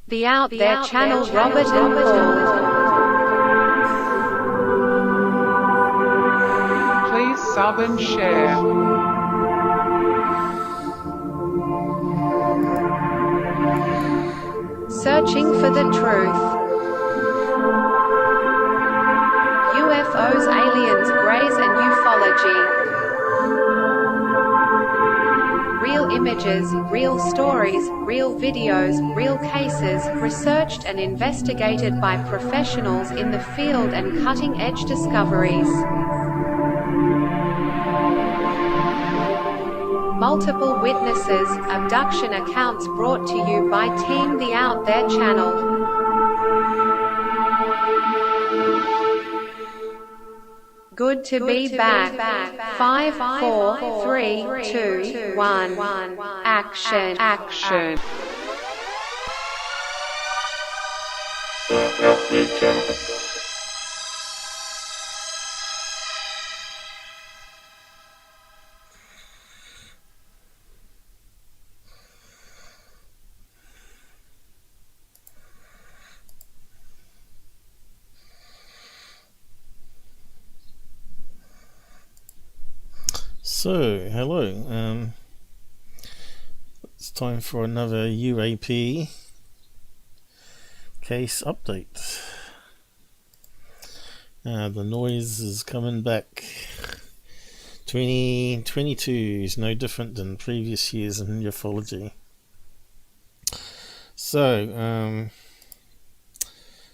The Out There channel, Robert and Paul. Please sub and share. Searching for the truth. UFOs, aliens, greys and ufology. Real images, real stories, real videos, real cases, researched and investigated by professionals in the field and cutting-edge discoveries. Multiple witnesses, abduction accounts brought to you by Team The Out There channel. Good to be back. 5, 4, 3, 2, 1. Action. So, hello, it's time for another UAP case update. The noise is coming back. 2022 is no different than previous years in ufology. So,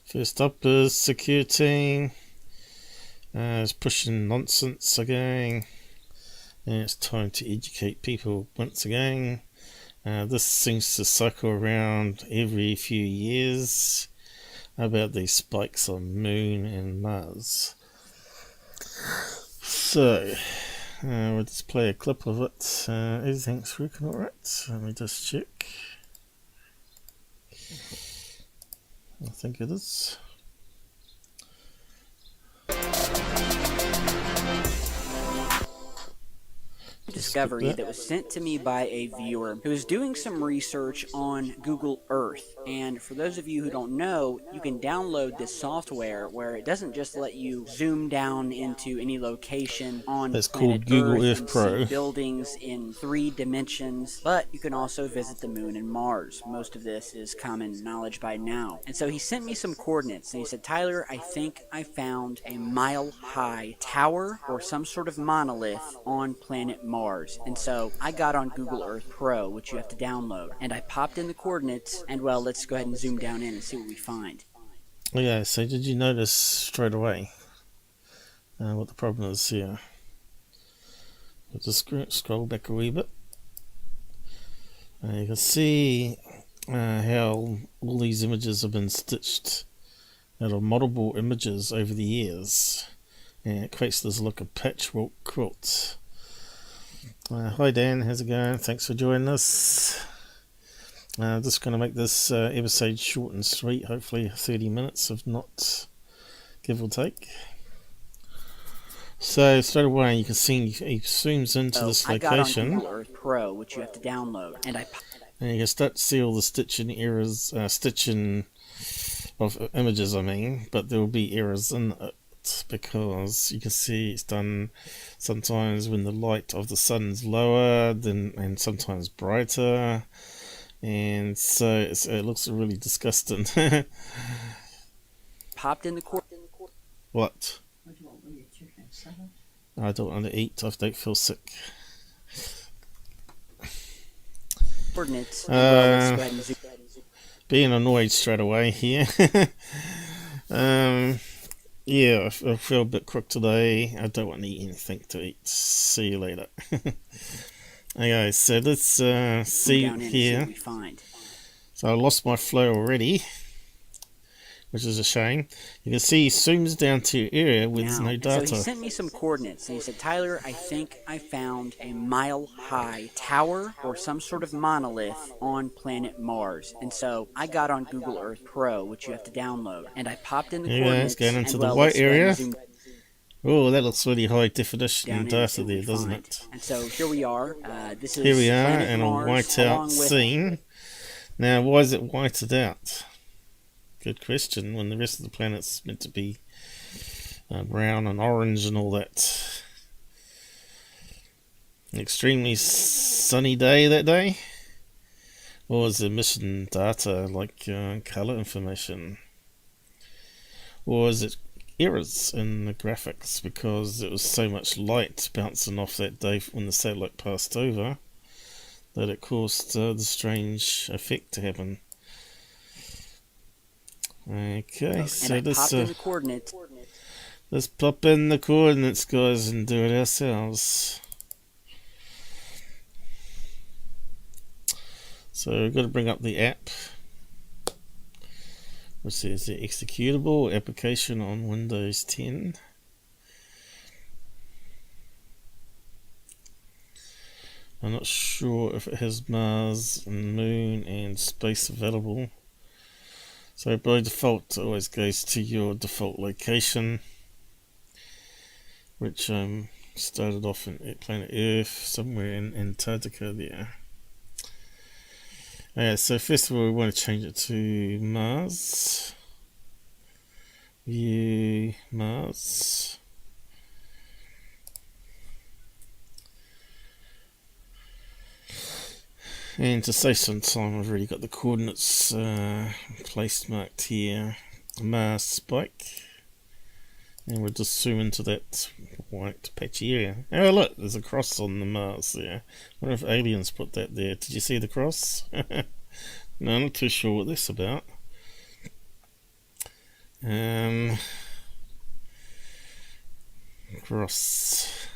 first up is Secureteam is pushing nonsense again. And it's time to educate people once again. This seems to cycle around every few years about these spikes on Moon and Mars. So, we'll just play a clip of it. Everything's working alright. Let me just check. I think it is. Discovery that was sent to me by a viewer who was doing some research on Google Earth. And for those of you who don't know, you can download this software where it doesn't just let you zoom down into any location on It's planet called Google Earth Earth Pro. and see buildings in 3 dimensions, but you can also visit the Moon and Mars. Most of this is common knowledge by now. And so he sent me some coordinates and he said, Tyler, I think I found a mile-high tower or some sort of monolith on planet Mars. And so I got on Google Earth Pro, which you have to download, and I popped in the coordinates, and well, let's go ahead and zoom down in and see what we find. Yeah, so did you notice straight away what the problem is here? We'll just scroll back a wee bit. You can see how all these images have been stitched out of multiple images over the years, and it creates this look of patchwork quilt. Hi Dan, how's it going? Thanks for joining us. Just going to make this episode short and sweet, hopefully 30 minutes, if not, give or take. So straight away you can see he zooms into this location. I got on Google Earth Pro, which you have to download, and you can start to see all the stitching errors, stitching of images, but there will be errors in it. Because you can see it's done sometimes when the light of the sun's lower and sometimes brighter, and so it looks really disgusting. Popped in the What? I don't want to eat. I don't feel sick. coordinates. Being annoyed straight away here. Yeah, I feel a bit crook today. I don't want to eat anything to eat. See you later. Okay, so let's see here. So I lost my flow already, which is a shame. You can see he zooms down to your area with no data. So he sent me some coordinates, and he said, Tyler, I think I found a mile-high tower or some sort of monolith on planet Mars. And so I got on Google Earth Pro, which you have to download, and I popped in the coordinates. It's going into the white area. Oh, that looks really high definition data there, doesn't it? And so here we are. This is here we are planet in Mars, a whiteout scene. Now, why is it whited out? Good question, when the rest of the planet's meant to be brown and orange and all that. An extremely sunny day that day? Or is the mission data like colour information? Or is it errors in the graphics because it was so much light bouncing off that day when the satellite passed over that it caused the strange effect to happen? Okay, so popped in the coordinates. let's pop in the coordinates, guys, and do it ourselves. So we've got to bring up the app, which is the executable application on Windows 10. I'm not sure if it has Mars and Moon and space available. So by default it always goes to your default location, which started off in planet Earth, somewhere in Antarctica there. So first of all we want to change it to Mars. View Mars. And to save some time, I've already got the coordinates placed marked here. Mars spike. And we'll just zoom into that white patchy area. Oh look, there's a cross on the Mars there. I wonder if aliens put that there. Did you see the cross? No, I'm not too sure what this is about. Cross.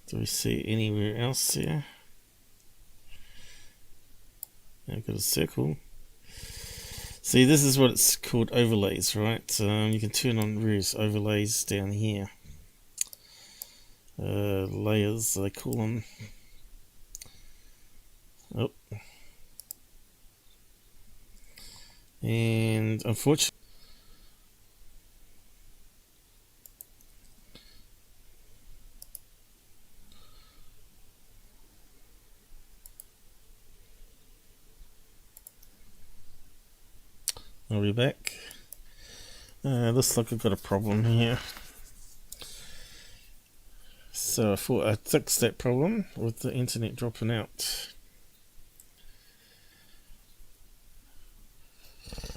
Do we see anywhere else here? I've got a circle. See, this is what it's called, overlays, right? You can turn on various overlays down here. Layers, they call them. Oh. And unfortunately, I'll be back. Looks like I've got a problem here. So I thought I'd fix that problem with the internet dropping out.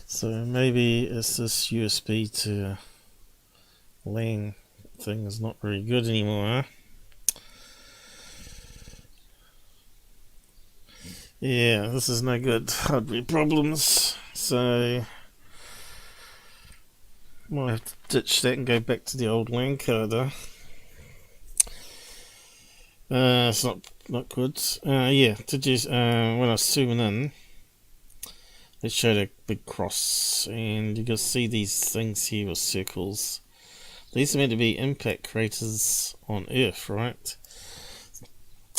So maybe it's this USB to LAN thing is not very good anymore, huh? Yeah, this is no good. Hardware problems. So might have to ditch that and go back to the old LAN carder. It's not good. Yeah, when I was zooming in, it showed a big cross, and you can see these things here with circles. These are meant to be impact craters on Earth, right?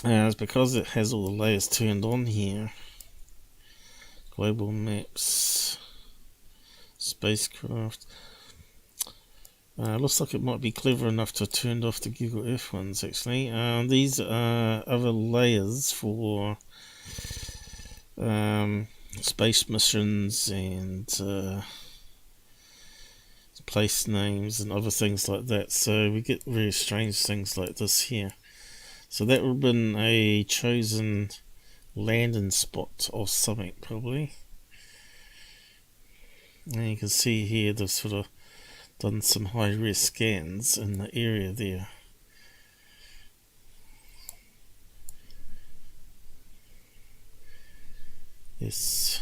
It's because it has all the layers turned on here. Global maps, spacecraft. Looks like it might be clever enough to have turned off the Google Earth ones, actually. These are other layers for space missions and place names and other things like that. So we get very strange things like this here. So that would have been a chosen landing spot or something, probably. And you can see here they've sort of done some high-res scans in the area there. Yes.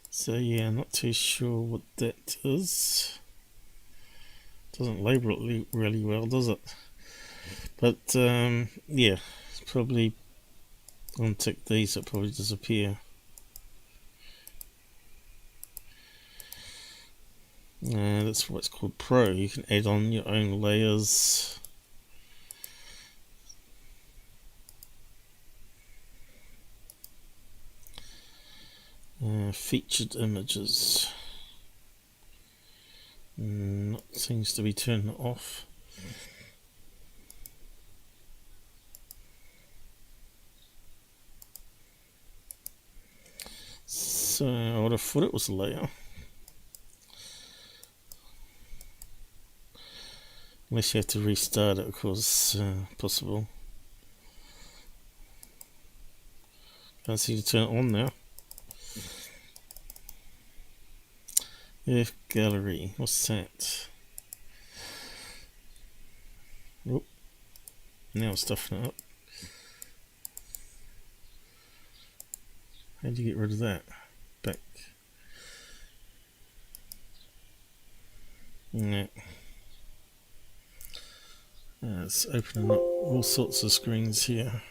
So yeah, not too sure what that is. Doesn't label it really well, does it? But yeah, probably untick these, it'll probably disappear. That's what's called Pro. You can add on your own layers. Featured images. Seems to be turned off. So I would have thought it was a layer. Unless you have to restart it, of course, possible. Can't see to turn it on now. F gallery, what's that? Oh, now it's stuffing it up. How do you get rid of that? Back. No. It's opening up all sorts of screens here.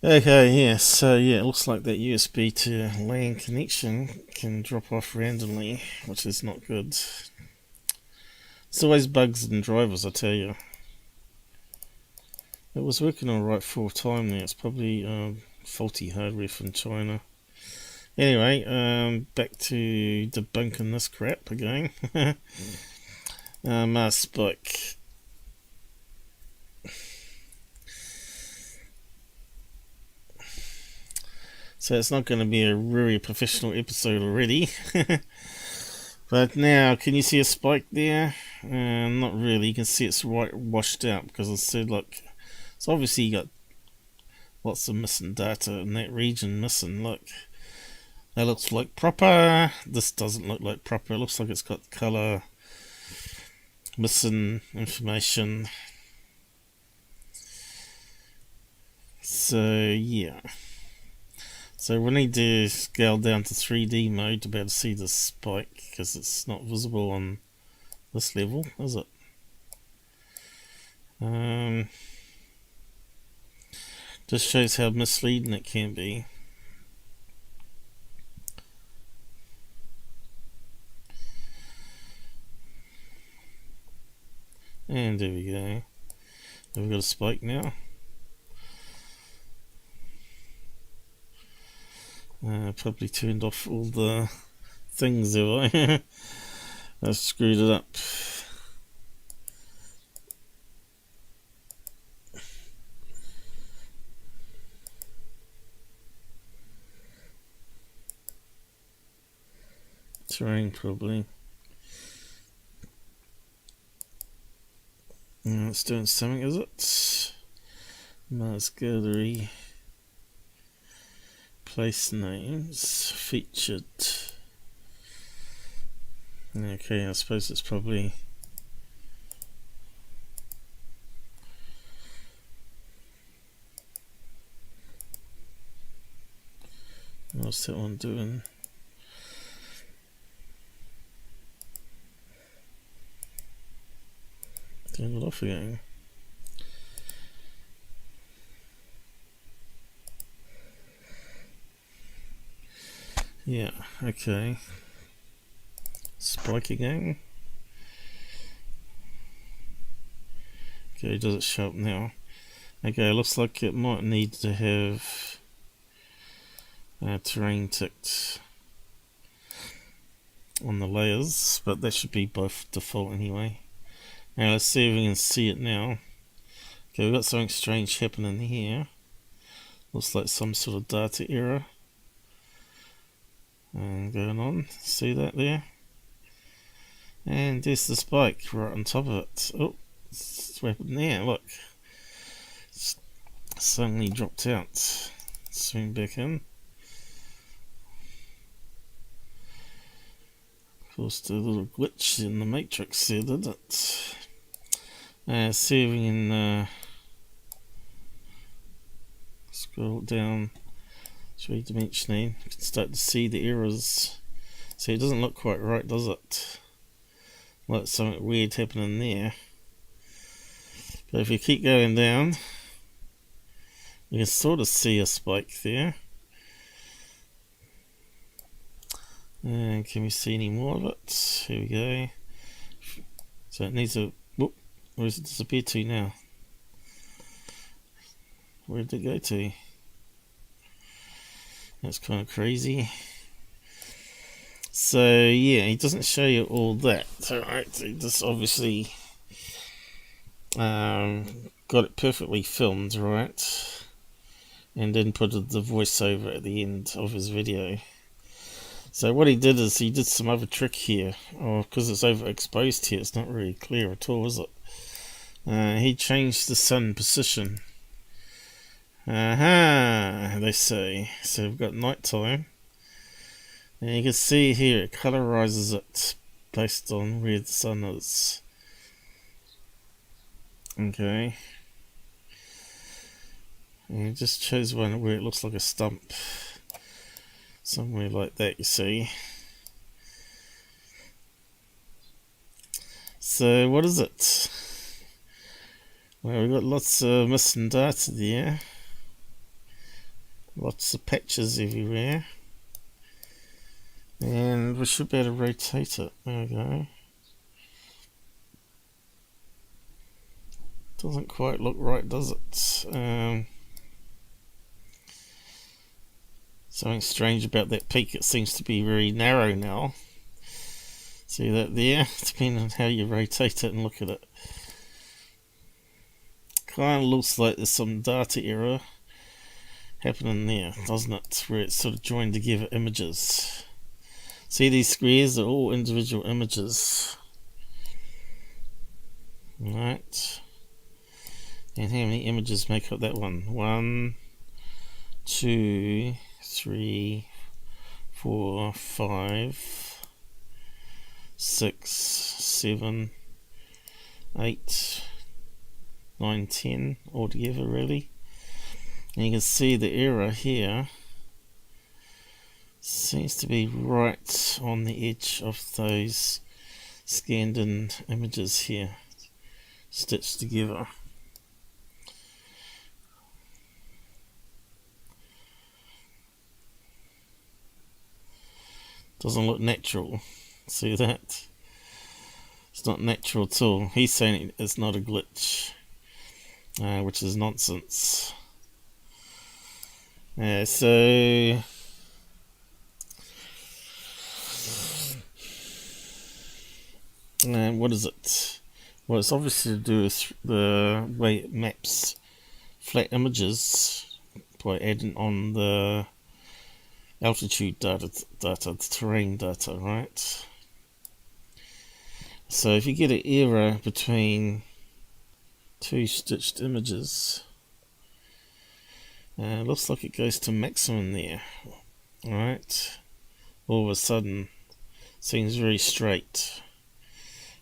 Okay, yeah, so yeah, it looks like that USB to LAN connection can drop off randomly, which is not good. It's always bugs in drivers, I tell you. It was working alright for a time there. It's probably faulty hardware from China. Anyway, back to debunking this crap again. Mars spike. So it's not going to be a really professional episode already. But now, can you see a spike there? Not really. You can see it's right washed out because I said, look, it's obviously you got lots of missing data in that region missing. Look, that looks like proper. This doesn't look like proper. It looks like it's got color, missing information. So yeah. So we need to scale down to 3D mode to be able to see this spike because it's not visible on this level, is it? Just shows how misleading it can be. And there we go. Have we got a spike now? Probably turned off all the things there. I screwed it up. Terrain probably. It's doing something, is it? Mars gallery. Place names. Featured. Okay, I suppose it's probably... What's that one doing? Turn it off again. Yeah, okay. Spike again. Okay, does it show up now? Okay, looks like it might need to have terrain ticked on the layers, but that should be by default anyway. Now let's see if we can see it now. Okay, we've got something strange happening here. Looks like some sort of data error going on. See that there? And there's the spike right on top of it. Oh, it's happened there. Look, it's suddenly dropped out. Swing back in. Of course, the little glitch in the matrix there did it. See if we can scroll down 3-dimensionally. You can start to see the errors. See, it doesn't look quite right, does it? Like something weird happening there. But if you keep going down, you can sort of see a spike there. And can we see any more of it? Here we go. So it needs a... Whoop, where does it disappear to now? Where did it go to? That's kind of crazy. So yeah, he doesn't show you all that. Alright, so he just obviously got it perfectly filmed, right? and then put the voiceover at the end of his video. So what he did is he did some other trick here, or because it's overexposed here, it's not really clear at all, is it? He changed the sun position. They say. So we've got nighttime, and you can see here it colorizes it based on where the sun is. Okay. And it just chose one where it looks like a stump. Somewhere like that, you see. So what is it? Well, we've got lots of missing data there. Lots of patches everywhere. And we should be able to rotate it. There we go. Doesn't quite look right, does it? Something strange about that peak, it seems to be very narrow now. See that there? Depending on how you rotate it and look at it. Kind of looks like there's some data error happening there, doesn't it? Where it's sort of joined together images. See these squares are all individual images. Right. And how many images make up that one? 1, 2, 3, 4, 5, 6, 7, 8, 9, 10 altogether, really. And you can see the error here seems to be right on the edge of those scanned in images here, stitched together. Doesn't look natural. See that? It's not natural at all. He's saying it's not a glitch, which is nonsense. So what is it? Well, it's obviously to do with the way it maps flat images by adding on the altitude data, the terrain data, right? So if you get an error between two stitched images, looks like it goes to maximum there, right? All of a sudden, seems very straight,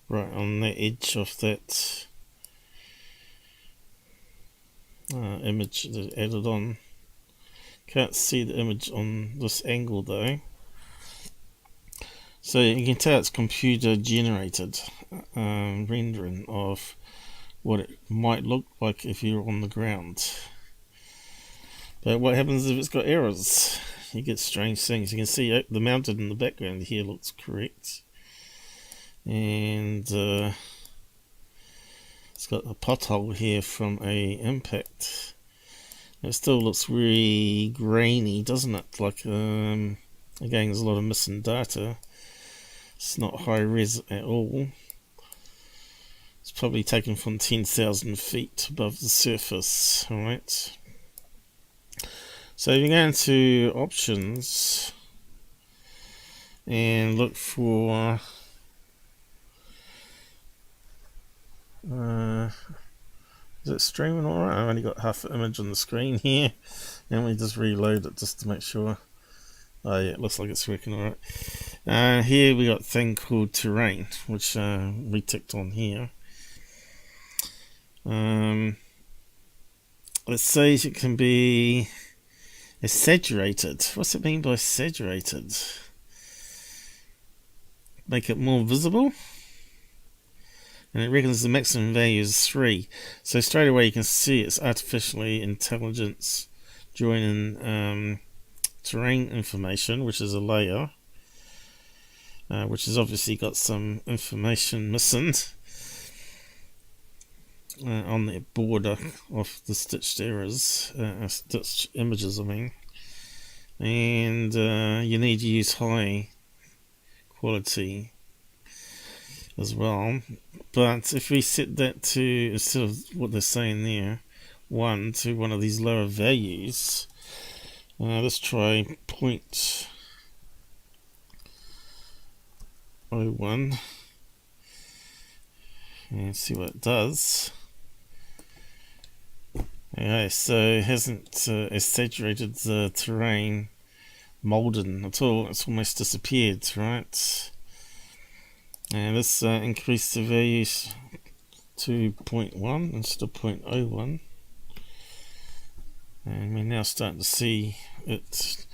right on the edge of that image that added on. Can't see the image on this angle though, so you can tell it's computer generated rendering of what it might look like if you're on the ground. But what happens if it's got errors? You get strange things. You can see the mountain in the background here looks correct, and it's got a pothole here from a impact. It still looks really grainy, doesn't it? Like, again, there's a lot of missing data. It's not high res at all. It's probably taken from 10,000 feet above the surface, alright? So if you go into options and look for is it streaming alright? I've only got half the image on the screen here, and we just reload it just to make sure. Oh yeah, it looks like it's working alright. Here we got a thing called terrain, which we ticked on here. It says it can be saturated. What's it mean by saturated? Make it more visible? And it reckons the maximum value is 3. So straight away you can see it's artificially intelligence joining terrain information, which is a layer, which has obviously got some information missing on the border of the stitched errors, stitched images I mean, and you need to use high quality as well. But if we set that to, instead of what they're saying there, 1 to one of these lower values. Let's try 0.01 and see what it does. Okay, so it hasn't saturated the terrain, molden at all. It's almost disappeared, right? And let's increase the values to 0.1 instead of 0.01. And we're now starting to see it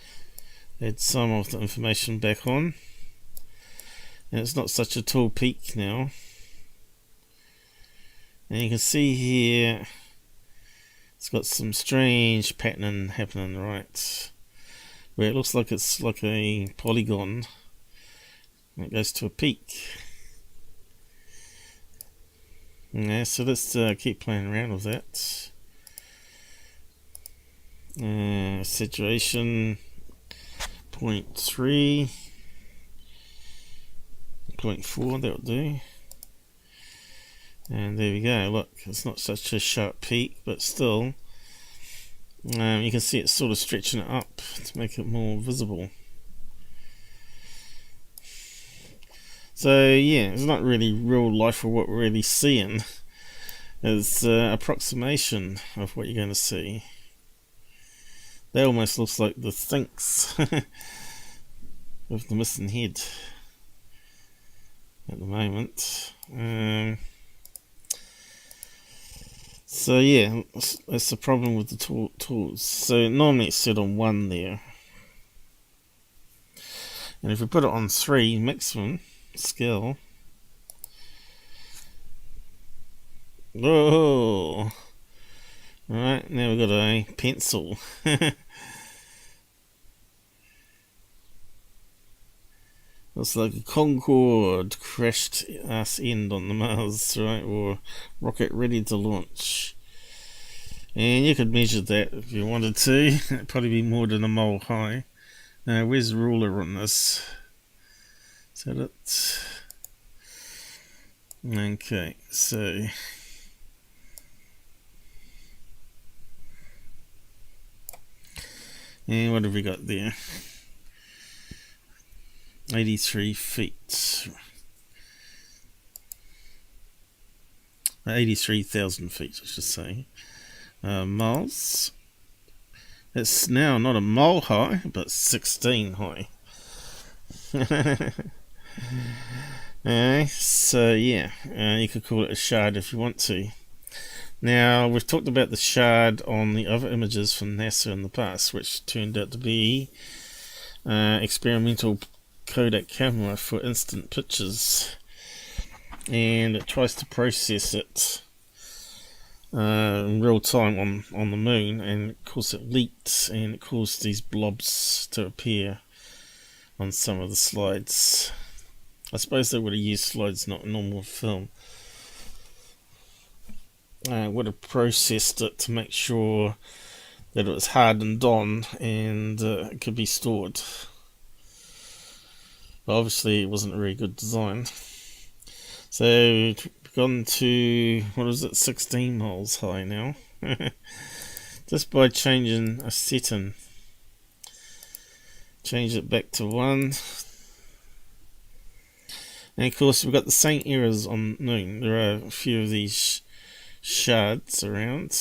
add some of the information back on. And it's not such a tall peak now. And you can see here it's got some strange patterning happening, right? Where it looks like it's like a polygon. And it goes to a peak. Yeah, so let's keep playing around with that. Saturation 0.3, 0.4, that'll do. And there we go. Look, it's not such a sharp peak, but still, you can see it's sort of stretching it up to make it more visible. So yeah, it's not really real life or what we're really seeing. It's approximation of what you're going to see. That almost looks like the Sphinx with the missing head at the moment. So yeah, that's the problem with the tools. So normally it's set on 1 there. And if we put it on 3 maximum scale. Whoa! Alright, now we've got a pencil. Looks like a Concorde crashed ass end on the Mars, right? Or rocket ready to launch. And you could measure that if you wanted to. It'd probably be more than a mile high. Where's the ruler on this? Is that it? Okay, so and what have we got there? 83 feet. 83,000 feet, I should say. Miles. It's now not a mile high, but 16 high. So yeah, you could call it a shard if you want to. Now, we've talked about the shard on the other images from NASA in the past, which turned out to be experimental Kodak camera for instant pictures, and it tries to process it in real time on the moon, and of course it leaked and it caused these blobs to appear on some of the slides. I suppose they would have used slides, not normal film. Would have processed it to make sure that it was hardened on and it could be stored. But obviously it wasn't a very good design. So we've gone to, what is it, 16 miles high now. Just by changing a setting. Change it back to 1. And of course we've got the same errors on Moon. There are a few of these shards around.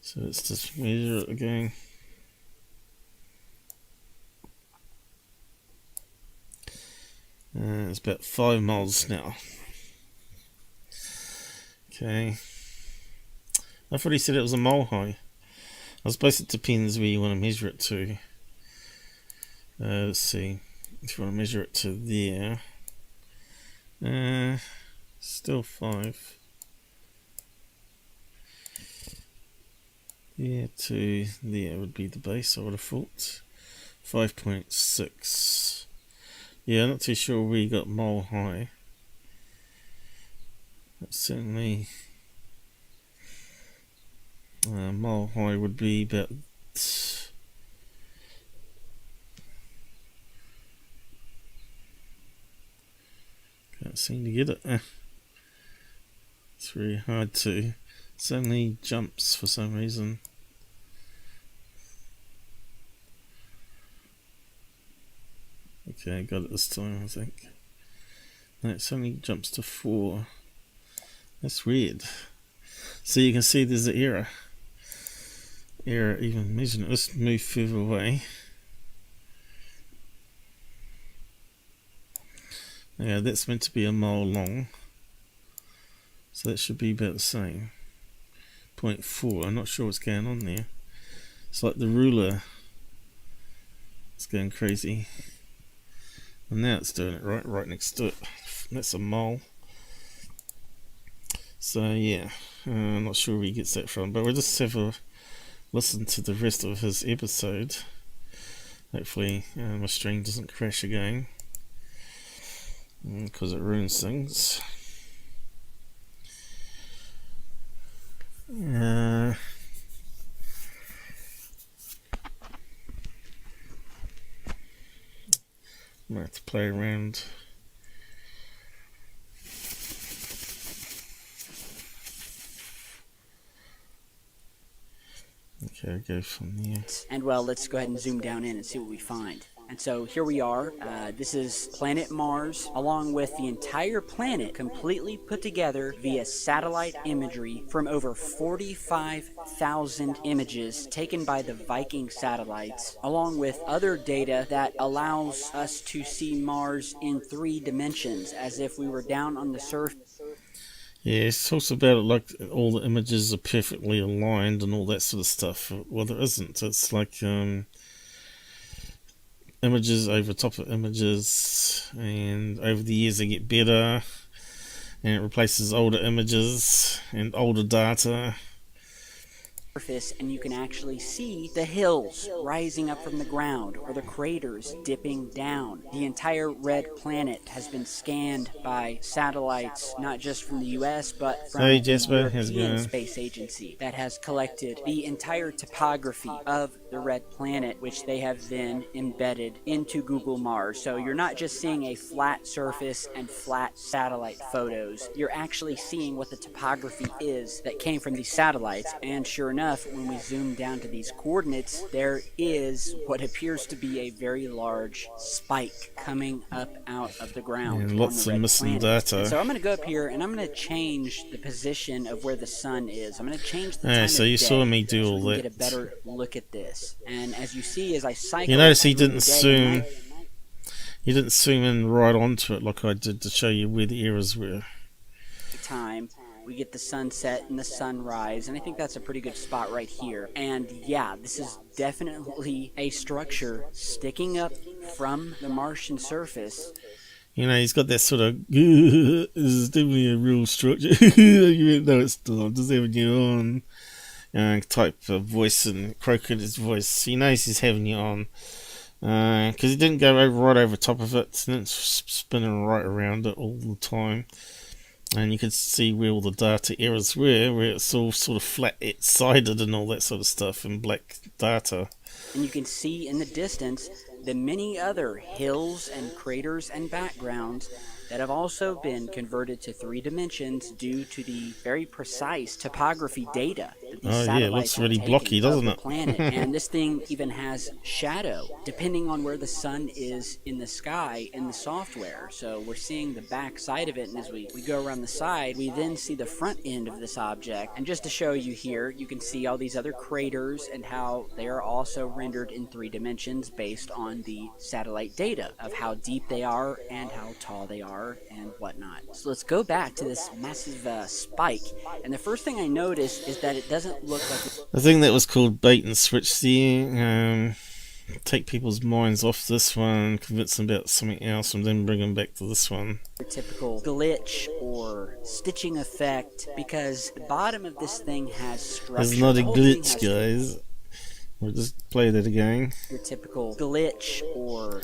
So let's just measure it again. It's about 5 miles now. Okay. I thought he said it was a mile high. I suppose it depends where you want to measure it to. Let's see. If you want to measure it to there. Still 5. Yeah, to there would be the base, I would have thought. 5.6. Yeah, I'm not too sure we got mile high. But certainly mile high would be about Can't seem to get it. It's very hard to. So many jumps for some reason. Okay, I got it this time, I think. No, it only jumps to 4. That's weird. So you can see there's an error. Error even measuring it. Let's move further away. Yeah, that's meant to be a mile long. So that should be about the same. 0.4. I'm not sure what's going on there. It's like the ruler. It's going crazy. And now it's doing it right next to it. That's a mole. So yeah, I'm not sure where he gets that from, but we'll just have a listen to the rest of his episode. Hopefully my stream doesn't crash again, because it ruins things. I'm gonna have to play around. Okay, I'll go from there. And well, let's go ahead and zoom down in and see what we find. And so here we are. This is planet Mars, along with the entire planet completely put together via satellite imagery from over 45,000 images taken by the Viking satellites, along with other data that allows us to see Mars in 3 dimensions, as if we were down on the surface. Yeah, it talks about it like all the images are perfectly aligned and all that sort of stuff. Well, there isn't. It's like images over top of images, and over the years they get better, and it replaces older images and older data. And you can actually see the hills rising up from the ground, or the craters dipping down. The entire red planet has been scanned by satellites, not just from the US, but from the European Space Agency, that has collected the entire topography of the red planet, which they have then embedded into Google Mars. So you're not just seeing a flat surface and flat satellite photos, you're actually seeing what the topography is that came from these satellites. And sure enough, when we zoom down to these coordinates, there is what appears to be a very large spike coming up out of the ground. And lots of missing data. And so I'm going to go up here and I'm going to change the position of where the sun is. I'm going to change the time so of you day saw me do so all we can that. get a better look at this. And as you see, as I cycle, you notice he didn't zoom. He didn't zoom in right onto it like I did to show you where the errors were. Time. We get the sunset and the sunrise, and I think that's a pretty good spot right here. And yeah, this is definitely a structure sticking up from the Martian surface. You know, he's got that sort of, this is definitely a real structure. Even though it's still just having you on type of voice, and Croco's voice. He knows he's having you on. Because he didn't go right over top of it, and it's spinning right around it all the time. And you can see where all the data errors were, where it's all sort of flat-sided and all that sort of stuff, and black data. And you can see in the distance the many other hills and craters and backgrounds that have also been converted to 3 dimensions due to the very precise topography data that these it looks really blocky, doesn't it? Planet. And this thing even has shadow depending on where the sun is in the sky in the software. So we're seeing the back side of it, and as we go around the side, we then see the front end of this object. And just to show you here, you can see all these other craters and how they are also rendered in 3 dimensions based on the satellite data of how deep they are and how tall they are and whatnot. So let's go back to this massive spike, and the first thing I noticed is that it doesn't look like I think that was called bait and switch there. Take people's minds off this one, convince them about something else, and then bring them back to this one. a typical glitch or stitching effect, because the bottom of this thing has structure. It's not a glitch, guys. We'll just play that again. Your typical glitch or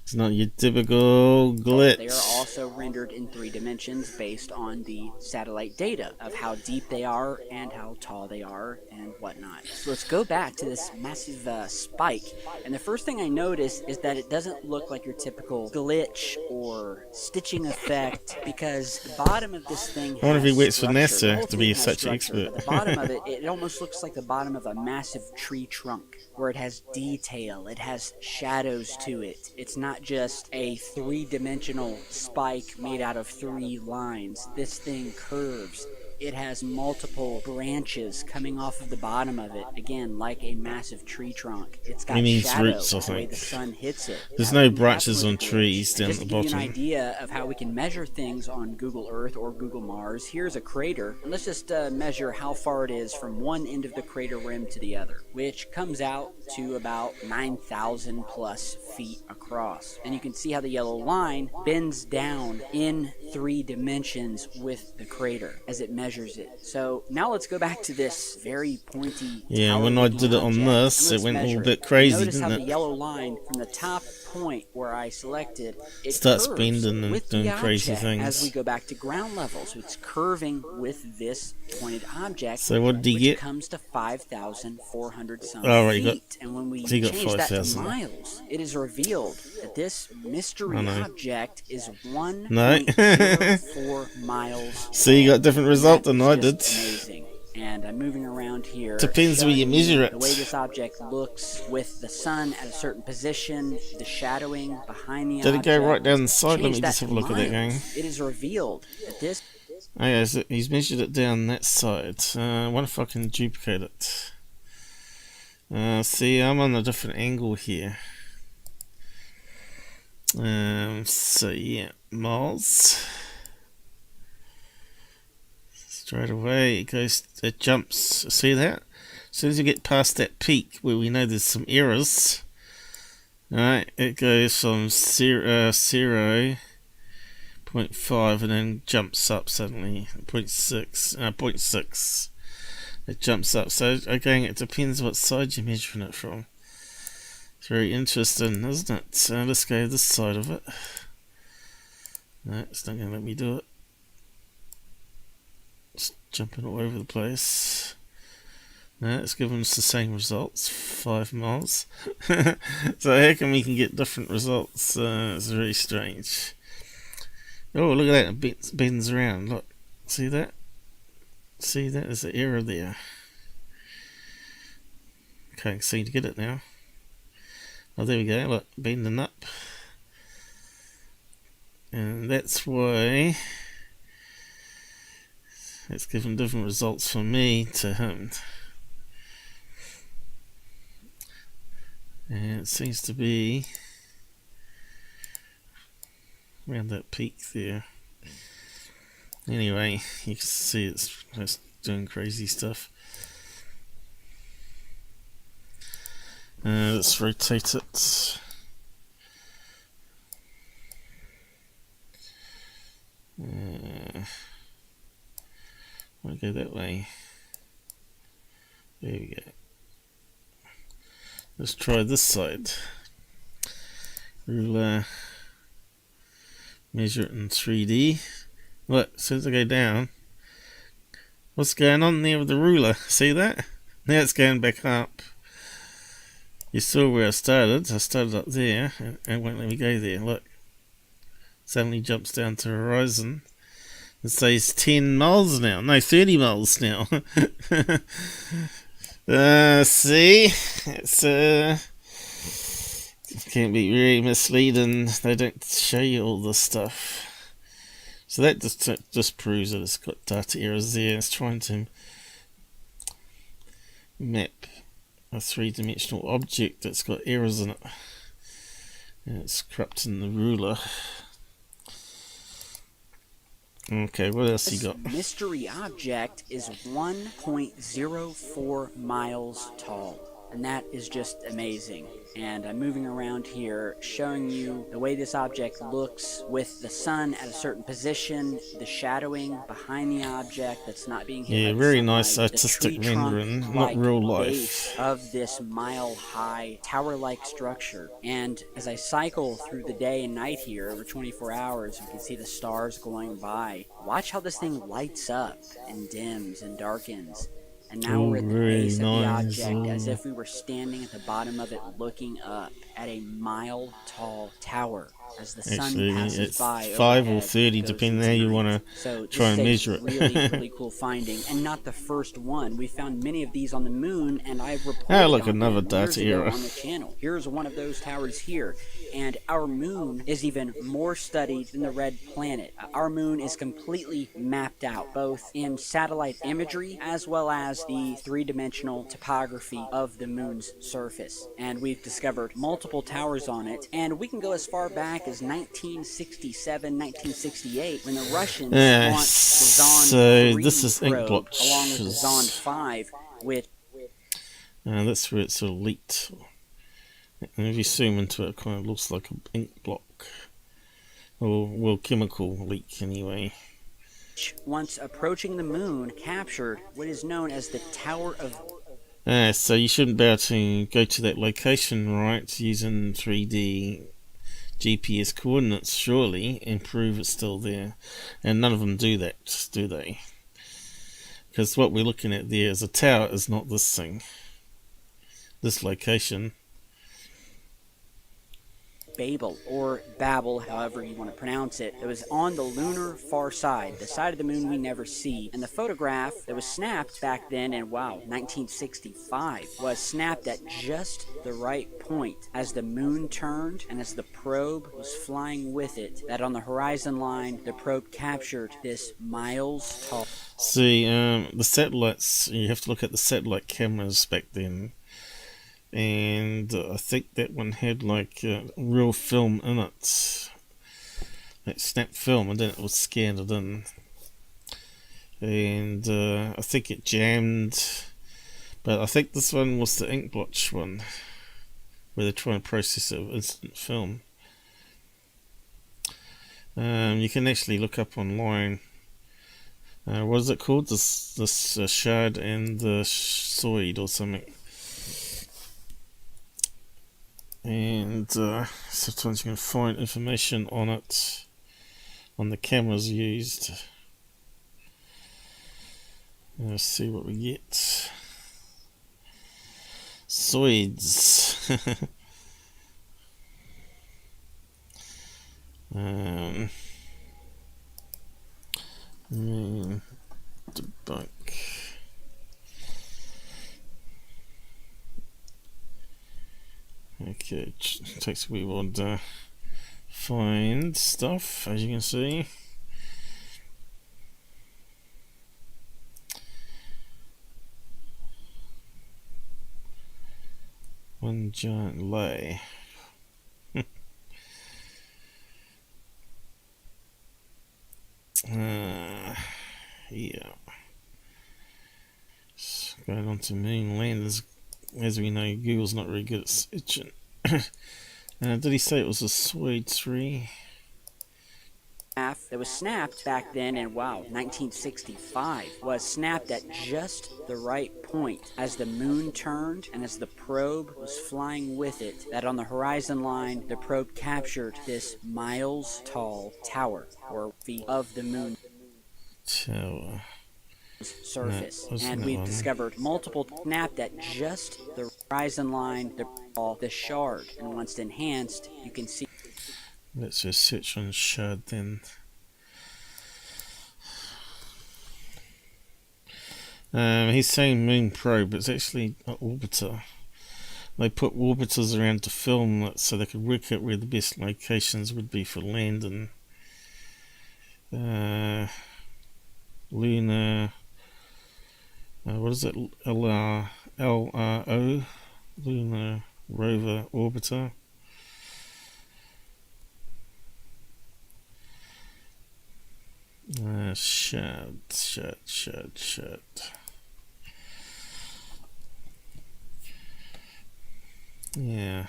It's not your typical glitch. They are also rendered in 3 dimensions based on the satellite data of how deep they are and how tall they are and whatnot. So let's go back to this massive spike. And the first thing I notice is that it doesn't look like your typical glitch or stitching effect, because the bottom of this thing has I wonder if he waits for structure. The NASA whole to be thing has such an structure, expert. but the bottom of it, it almost looks like the bottom of a massive tree trunk, where it has detail, it has shadows to it. It's not just a 3-dimensional spike made out of 3 lines. This thing curves. It has multiple branches coming off of the bottom of it, again, like a massive tree trunk. It's got He means shadow roots, I the way think. the sun hits it. There's That no wouldn't happen branches with on the glitch. trees And down just at to the give you an bottom. idea of how we can measure things on Google Earth or Google Mars, here's a crater. And let's just measure how far it is from one end of the crater rim to the other, which comes out to about 9,000 plus feet across. And you can see how the yellow line bends down in 3 dimensions with the crater as it measures it. So now let's go back to this very pointy Yeah, tower when I looking did it on object, this, and it let's went a little measure bit it. crazy, Notice how didn't the it? yellow line from the top point where I selected, it Starts curves bending and with doing the crazy object things. as we go back to ground level. So it's curving with this pointed object, So what did he which get? comes to 5,400 some Oh, right, he got- feet. And when we he got change that to 5,000. miles, it is revealed that this mystery I know. object is No. 1.04 miles. So you got a different result That than is I just did. amazing. And I'm moving around here. Depends where you showing measure it. The way this object looks with the sun at a certain position, the shadowing behind the Did it object. go right down the side? Let Change me that just have a to look at that miles. gang. It is revealed that this Okay, so he's measured it down that side. I wonder if I can duplicate it. See, I'm on a different angle here. So yeah, miles. Straight away, it jumps. See that? As soon as you get past that peak where we know there's some errors, alright, it goes from 0.5 and then jumps up suddenly. 0.6. It jumps up. So again, it depends what side you're measuring it from. It's very interesting, isn't it? So let's go this side of it. No, it's not going to let me do it. It's jumping all over the place. No, it's giving us the same results. 5 miles. So how come we can get different results? It's very strange. Oh, look at that. It bends around. Look. See that? See that? There's an error there. Okay, seem to get it now. Oh, there we go. Look, bending up. And that's why it's given different results from me to him. And it seems to be around that peak there. Anyway, you can see it's just doing crazy stuff. Let's rotate it. I'll go that way. There we go. Let's try this side. We'll measure it in 3D. Look, as soon as I go down, what's going on there with the ruler? See that? Now it's going back up. You saw where I started. I started up there, and it won't let me go there. Look. Suddenly jumps down to horizon. It says 10 miles now. No, 30 miles now. See? It's it can be very misleading. They don't show you all this stuff. So that just proves that it's got data errors there. It's trying to map a 3-dimensional object that's got errors in it. And it's corrupting the ruler. Okay, what else you got? This mystery object is 1.04 miles tall. And that is just amazing. And I'm moving around here showing you the way this object looks with the sun at a certain position, the shadowing behind the object that's not being hit by the very sunlight, nice artistic the tree rendering, trunk not real base life. of this mile-high tower-like structure. And as I cycle through the day and night here over 24 hours, you can see the stars going by. Watch how this thing lights up and dims and darkens. And now Oh, we're at the very base of the nice. object as if we were standing at the bottom of it looking up at a mile-tall tower as the sun Actually, passes it's by 5 or overhead, 30, goes depending into how you night. want to So this try is and a measure it. really cool finding, and not the first one. We found many of these on the moon, and I've reported Ah, look, on another them years data ago era. on the channel. Here's one of those towers here, and our moon is even more studied than the red planet. Our moon is completely mapped out, both in satellite imagery as well as the three-dimensional topography of the moon's surface. And we've discovered multiple towers on it, and we can go as far back as 1967, 1968, when the Russians launched the Zond so 3 this is ink probe, blotches. along with the Zond 5, which That's where it's sort of leaked. And if you zoom into it, it kind of looks like an ink block. Or, well, chemical leak anyway. once approaching the moon, captured what is known as the Tower of... So you shouldn't be able to go to that location, right, using 3D GPS coordinates, surely, and prove it's still there. And none of them do that, do they? Because what we're looking at there is a tower, is not this thing. This location. Babel, or Babel, however you want to pronounce it. It was on the lunar far side, the side of the moon we never see. And the photograph that was snapped back then in, wow, 1965, was snapped at just the right point as the moon turned and as the probe was flying with it, that on the horizon line, the probe captured this miles tall... See, the satellites, you have to look at the satellite cameras back then. And I think that one had like real film in it, like snap film, and then it was scanned it in, and I think it jammed, but I think this one was the ink blotch one, where they're trying to process it with instant film. You can actually look up online, what is it called, this shard and the soid or something. And sometimes you can find information on it, on the cameras used. Let's see what we get. Soids. Debunk. Okay, takes a wee while to find stuff, as you can see. One giant lay. Yeah. So going on to moon landers. As we know, Google's not very good at searching. Did he say it was a Suede 3? That was snapped back then in, wow, 1965, was snapped at just the right point as the moon turned and as the probe was flying with it, that on the horizon line, the probe captured this miles tall tower, or feet of the moon Tower. surface. No, And we've discovered multiple snapped at just the horizon line, the shard, and once enhanced, you can see. Let's just search on shard then. He's saying moon probe, but it's actually an orbiter. They put orbiters around to film it so they could work out where the best locations would be for landing. Lunar, what is it? LRO, Lunar Rover Orbiter. Shard. Yeah.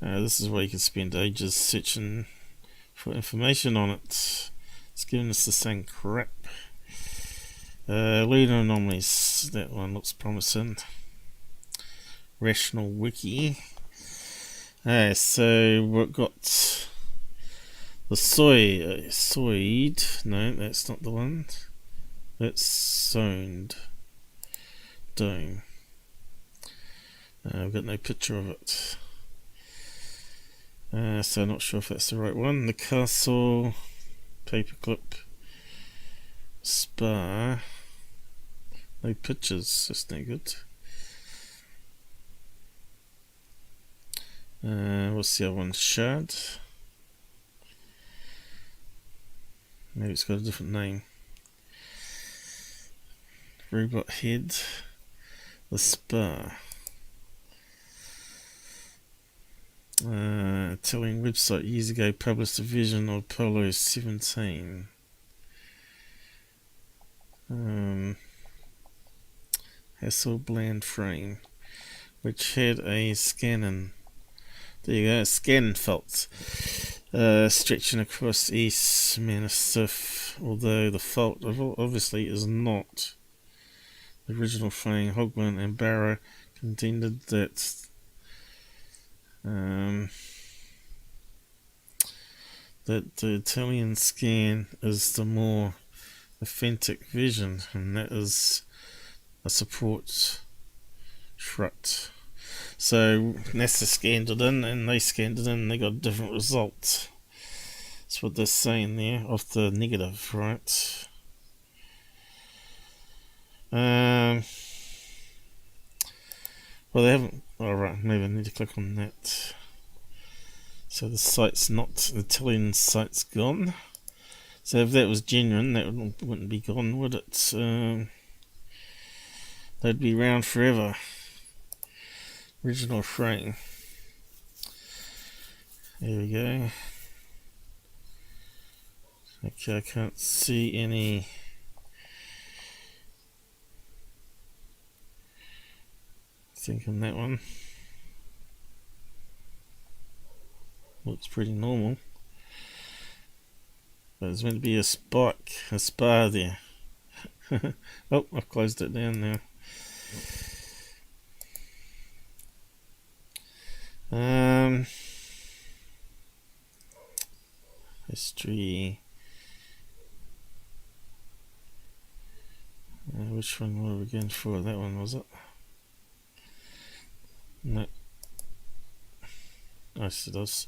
This is where you can spend ages searching for information on it. It's giving us the same crap. Lunar anomalies. That one looks promising. Rational wiki. So we've got the soid. No, that's not the one. That's zoned dome. I've got no picture of it. So I'm not sure if that's the right one. The castle, paperclip, spa. No pictures. That's no good. What's the other one? Shard. Maybe it's got a different name. Robot head. The spa. Telling website years ago published a vision of Apollo 17. Hasselblad frame, which had a scanning. There you go, scan fault stretching across East Manistef, although the fault obviously is not the original frame. Hogman and Barrow contended that that the Italian scan is the more authentic vision, and that is a support strut. So NASA scanned it in, and they scanned it in, and they got a different result. That's what they're saying there, off the negative, right? Well, they haven't. Alright, maybe I need to click on that. So the site's not, the Italian site's gone. So if that was genuine, that wouldn't be gone, would it? They'd be around forever. Original frame. There we go. Okay, I can't see any thing on that one. Looks pretty normal. But there's meant to be a spa there. Oh, I've closed it down now. History. Which one were we going for? That one, was it? No. Yes, it does.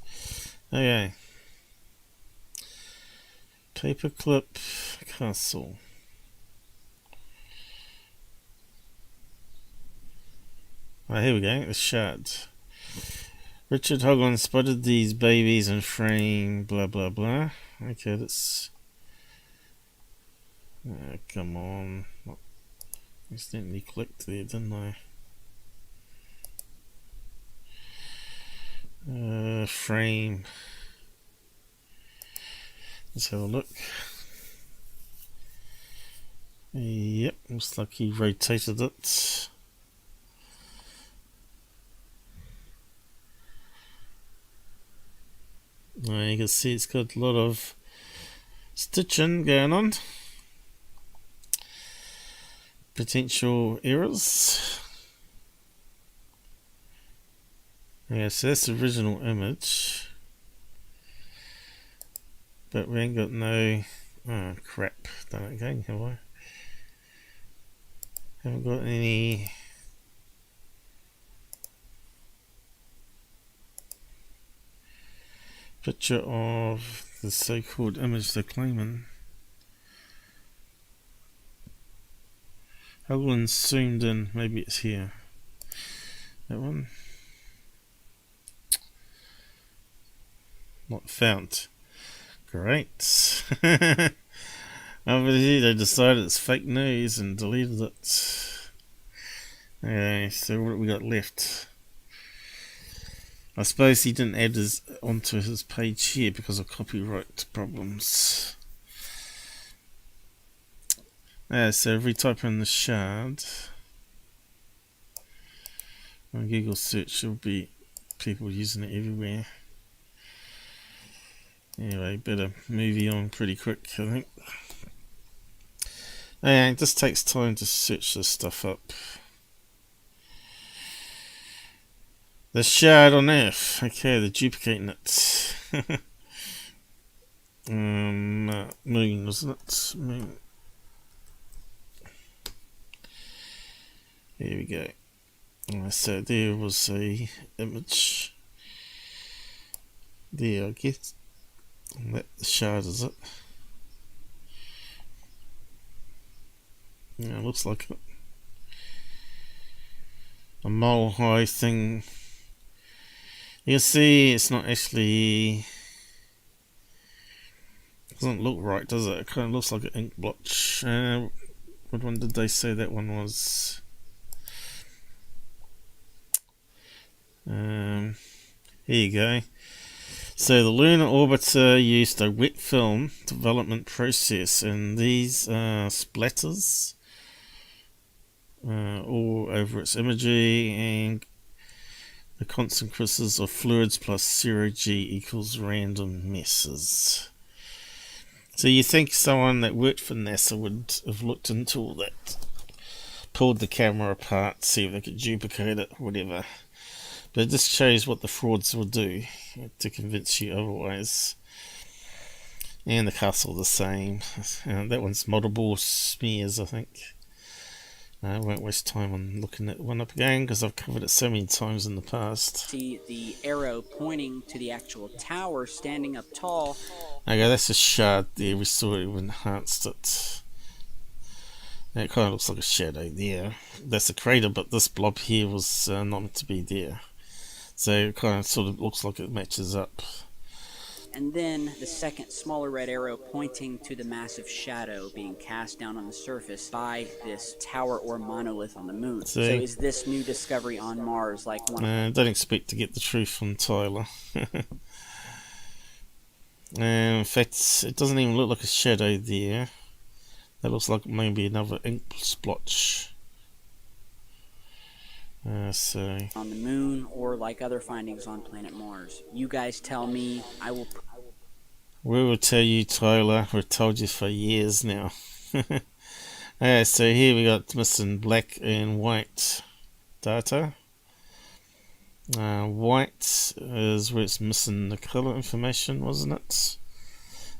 Okay. Paperclip castle. Oh, here we go. The shard. Richard Hoagland spotted these babies in frame. Blah blah blah. Okay, that's. Come on. Accidentally clicked there, didn't I? Frame. Let's have a look. Yep, looks like he rotated it. You can see it's got a lot of stitching going on. Potential errors. Yeah, so that's the original image. But we ain't got no... Oh, crap. Done it again, have I? Haven't got any... picture of the so-called image they're claiming. Hoagland zoomed in, maybe it's here. That one? Not found. Great. Obviously they decided it's fake news and deleted it. Okay, so what have we got left? I suppose he didn't add his onto his page here because of copyright problems. So if we type in the shard, On Google search, there will be people using it everywhere. Anyway, better move on pretty quick, I think. And it just takes time to search this stuff up. The shard on Earth. Okay, they're duplicating it. Moon, wasn't it? Moon. Here we go. So there was a image. There, I guess. That the shard is it. Yeah, it looks like it. A mole high thing. You can see it's not actually. Doesn't look right, does it? It kind of looks like an ink blotch. What one did they say that one was? Here you go. So the lunar orbiter used a wet film development process, and these are splatters all over its imagery, and the constant crystals of fluids plus 0G equals random messes. So you think someone that worked for NASA would have looked into all that, pulled the camera apart, see if they could duplicate it, whatever. But it just shows what the frauds will do to convince you otherwise. And the castle the same. That one's multiple smears, I think. I won't waste time on looking at one up again because I've covered it so many times in the past. See the arrow pointing to the actual tower standing up tall. Okay, that's a shard there. We saw it, we enhanced it. It kind of looks like a shadow there. That's a crater, but this blob here was not meant to be there. So it kind of sort of looks like it matches up. And then the second smaller red arrow pointing to the massive shadow being cast down on the surface by this tower or monolith on the moon. So is this new discovery on Mars like one? Don't expect to get the truth from Tyler. In fact, it doesn't even look like a shadow there. That looks like maybe another ink splotch. So on the moon or like other findings on planet Mars. You guys tell me. We will tell you, Tyler. We've told you for years now. Okay, so here we got missing black and white data. White is where it's missing the color information, wasn't it?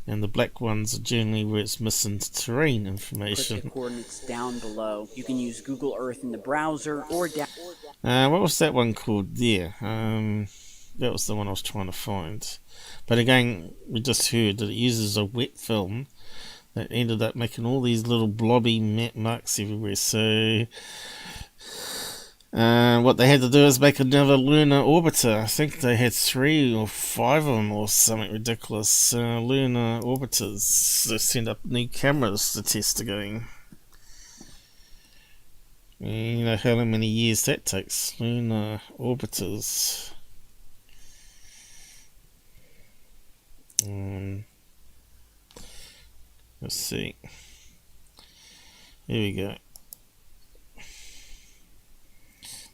And the black ones are generally where it's missing terrain information. Put the coordinates down below. You can use Google Earth in the browser or down. What was that one called there? That was the one I was trying to find. But again, we just heard that it uses a wet film that ended up making all these little blobby marks everywhere. So what they had to do is make another lunar orbiter. I think they had 3 or 5 of them or something ridiculous. Lunar orbiters. They send up new cameras to test again. You know how many years that takes. Lunar orbiters. Let's see. Here we go.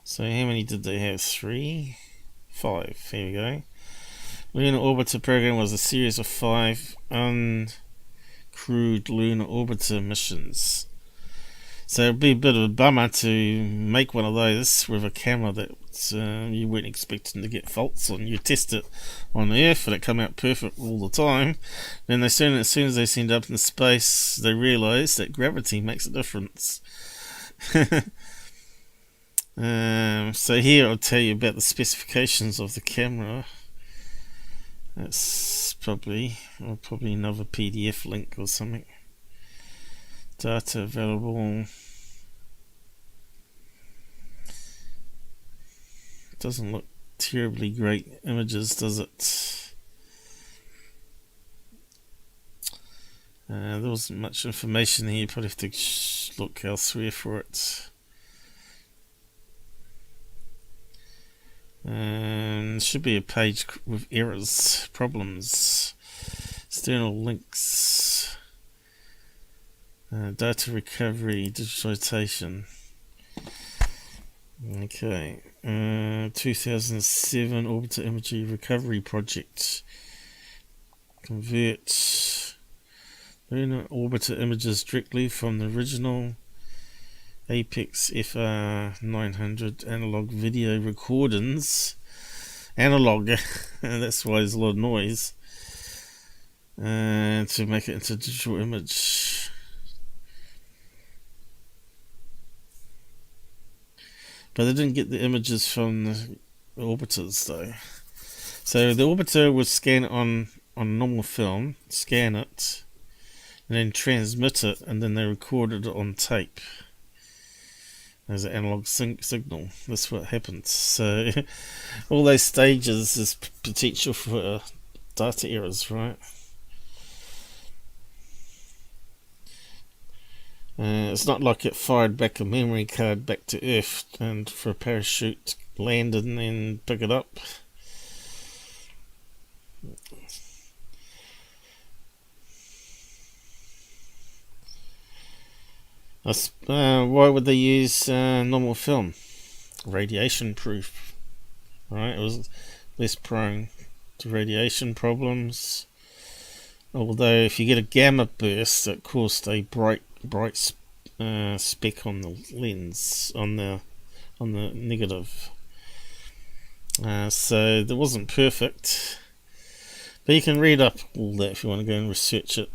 So how many did they have? 3? 5. Here we go. Lunar Orbiter program was a series of 5 uncrewed lunar orbiter missions. So it'd be a bit of a bummer to make one of those with a camera that you weren't expecting to get faults on. You test it on Earth and it come out perfect all the time. Then as soon as they send up in space, they realise that gravity makes a difference. So here I'll tell you about the specifications of the camera. That's probably another PDF link or something. Data available. Doesn't look terribly great images, does it? There wasn't much information here. You probably have to look elsewhere for it. And should be a page with errors, problems, external links, data recovery, digitalization. Okay. 2007 Orbiter Imagery Recovery Project. Convert lunar orbiter images directly from the original Apex FR900 analog video recordings. Analog, that's why there's a lot of noise. To make it into digital image. But they didn't get the images from the orbiters though. So the orbiter would scan it on normal film, scan it, and then transmit it, and then they recorded it on tape as an analog signal. That's what happens. So all those stages is potential for data errors, right? It's not like it fired back a memory card back to Earth and for a parachute landed and then pick it up. Why would they use normal film? Radiation proof, right? It was less prone to radiation problems. Although if you get a gamma burst, that caused a bright speck on the lens, on the negative. So it wasn't perfect, but you can read up all that if you want to go and research it.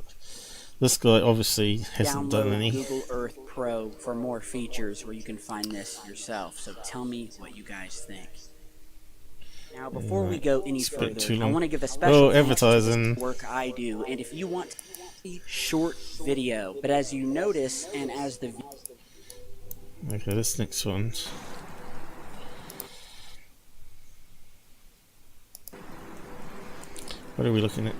This guy obviously hasn't done any. Google Earth Pro for more features where you can find this yourself. So tell me what you guys think. Now, before we go any further, I want to give a special thanks to this work I do. And if you want a short video, but as you notice, and as the... Okay, this next one. What are we looking at?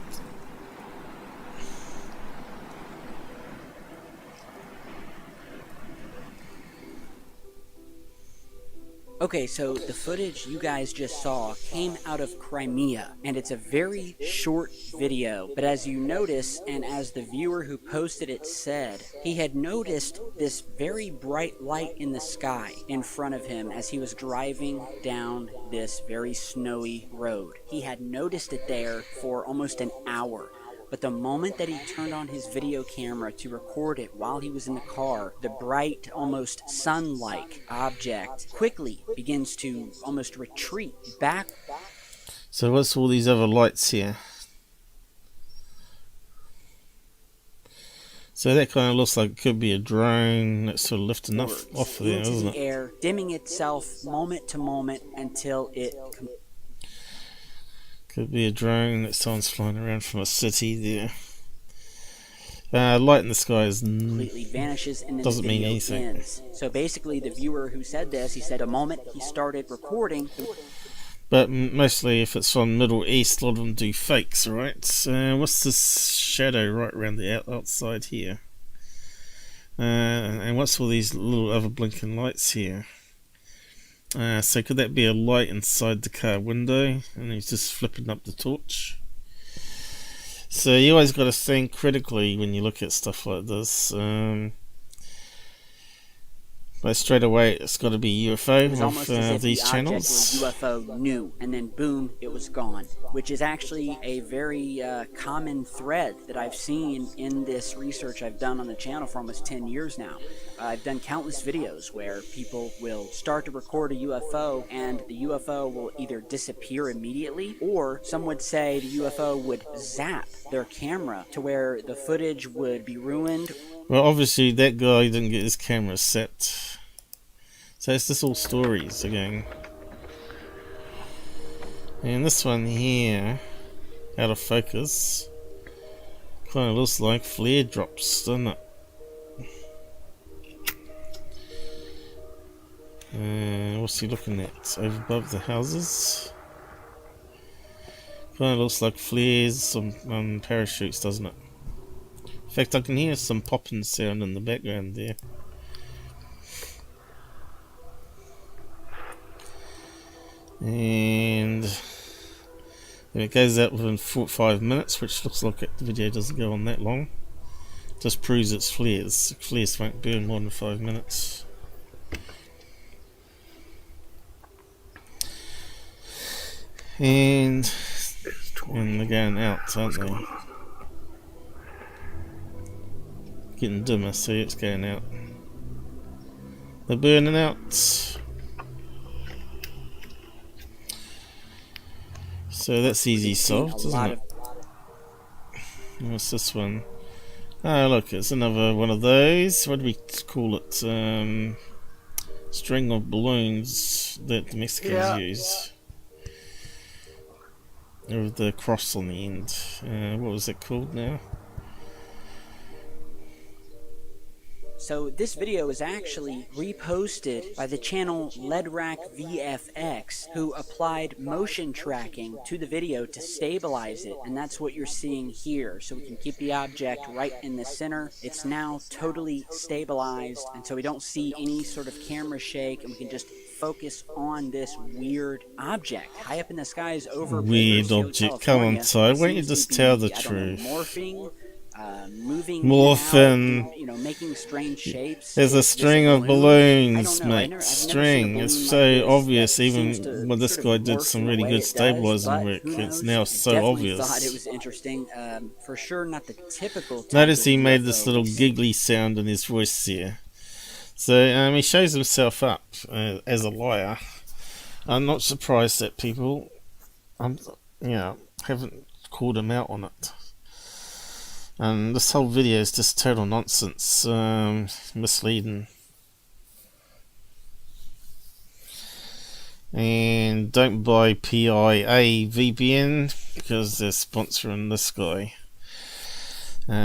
Okay, so the footage you guys just saw came out of Crimea, and it's a very short video. But as you notice, and as the viewer who posted it said, he had noticed this very bright light in the sky in front of him as he was driving down this very snowy road. He had noticed it there for almost an hour. But the moment that he turned on his video camera to record it while he was in the car, the bright, almost sun-like object quickly begins to almost retreat back. So what's all these other lights here? So that kind of looks like it could be a drone that's sort of lifting off there, isn't it? Air, dimming itself moment to moment until it... Could be a drone that someone's flying around from a city there. Light in the sky is completely vanishes and then doesn't mean anything. Ends. So basically the viewer who said this, he said the moment he started recording... But mostly if it's from Middle East, a lot of them do fakes, right? What's this shadow right around the outside here? And what's all these little other blinking lights here? So could that be a light inside the car window and he's just flipping up the torch? So you always got to think critically when you look at stuff like this. But straight away it's got to be UFO of these channels. UFO new, and then boom, it was gone. Which is actually a very common thread that I've seen in this research I've done on the channel for almost 10 years now. I've done countless videos where people will start to record a UFO and the UFO will either disappear immediately, or some would say the UFO would zap their camera to where the footage would be ruined. Well, obviously that guy didn't get his camera set. So it's just all stories again. And this one here, out of focus, kind of looks like flare drops, doesn't it? What's he looking at? Over above the houses? Kind of looks like flares, some parachutes, doesn't it? In fact, I can hear some popping sound in the background there. And it goes out within 4 or 5 minutes, which looks like the video doesn't go on that long. Just proves it's flares. Flares won't burn more than 5 minutes. And they're going out, aren't they? Getting dimmer, see it's going out. They're burning out. So that's easy solved, isn't it? What's this one? Oh look, it's another one of those. What do we call it? String of balloons that the Mexicans use. With the cross on the end. What was it called now? So this video is actually reposted by the channel Ledrack VFX, who applied motion tracking to the video to stabilize it, and that's what you're seeing here. So we can keep the object right in the center. It's now totally stabilized, and so we don't see any sort of camera shake, and we can just focus on this weird object high up in the skies over weird object. Come on, Ty, why don't you just tell the truth? Morphing. Moving morphing, you know, making strange shapes. There's a string of balloons, mate. String. It's so obvious. Even when this guy did some really good stabilizing work, it's now so obvious. Thought it was interesting. For sure, not the typical. Notice he made this little giggly sound in his voice here. So he shows himself up as a liar. I'm not surprised that people, haven't called him out on it. And this whole video is just total nonsense, misleading. And don't buy PIA VPN because they're sponsoring this guy.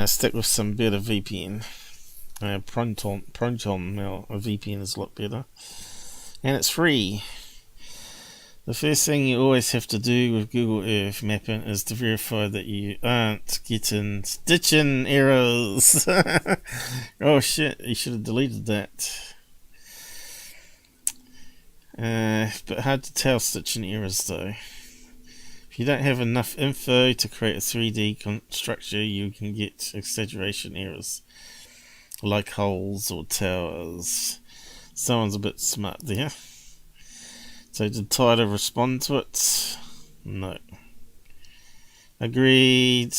Stick with some better VPN. Proton now, a VPN is a lot better. And it's free. The first thing you always have to do with Google Earth mapping is to verify that you aren't getting stitching errors. Oh shit, you should have deleted that. But hard to tell stitching errors though. If you don't have enough info to create a 3D structure, you can get exaggeration errors, like holes or towers. Someone's a bit smart there. So did Tyler respond to it? No. Agreed.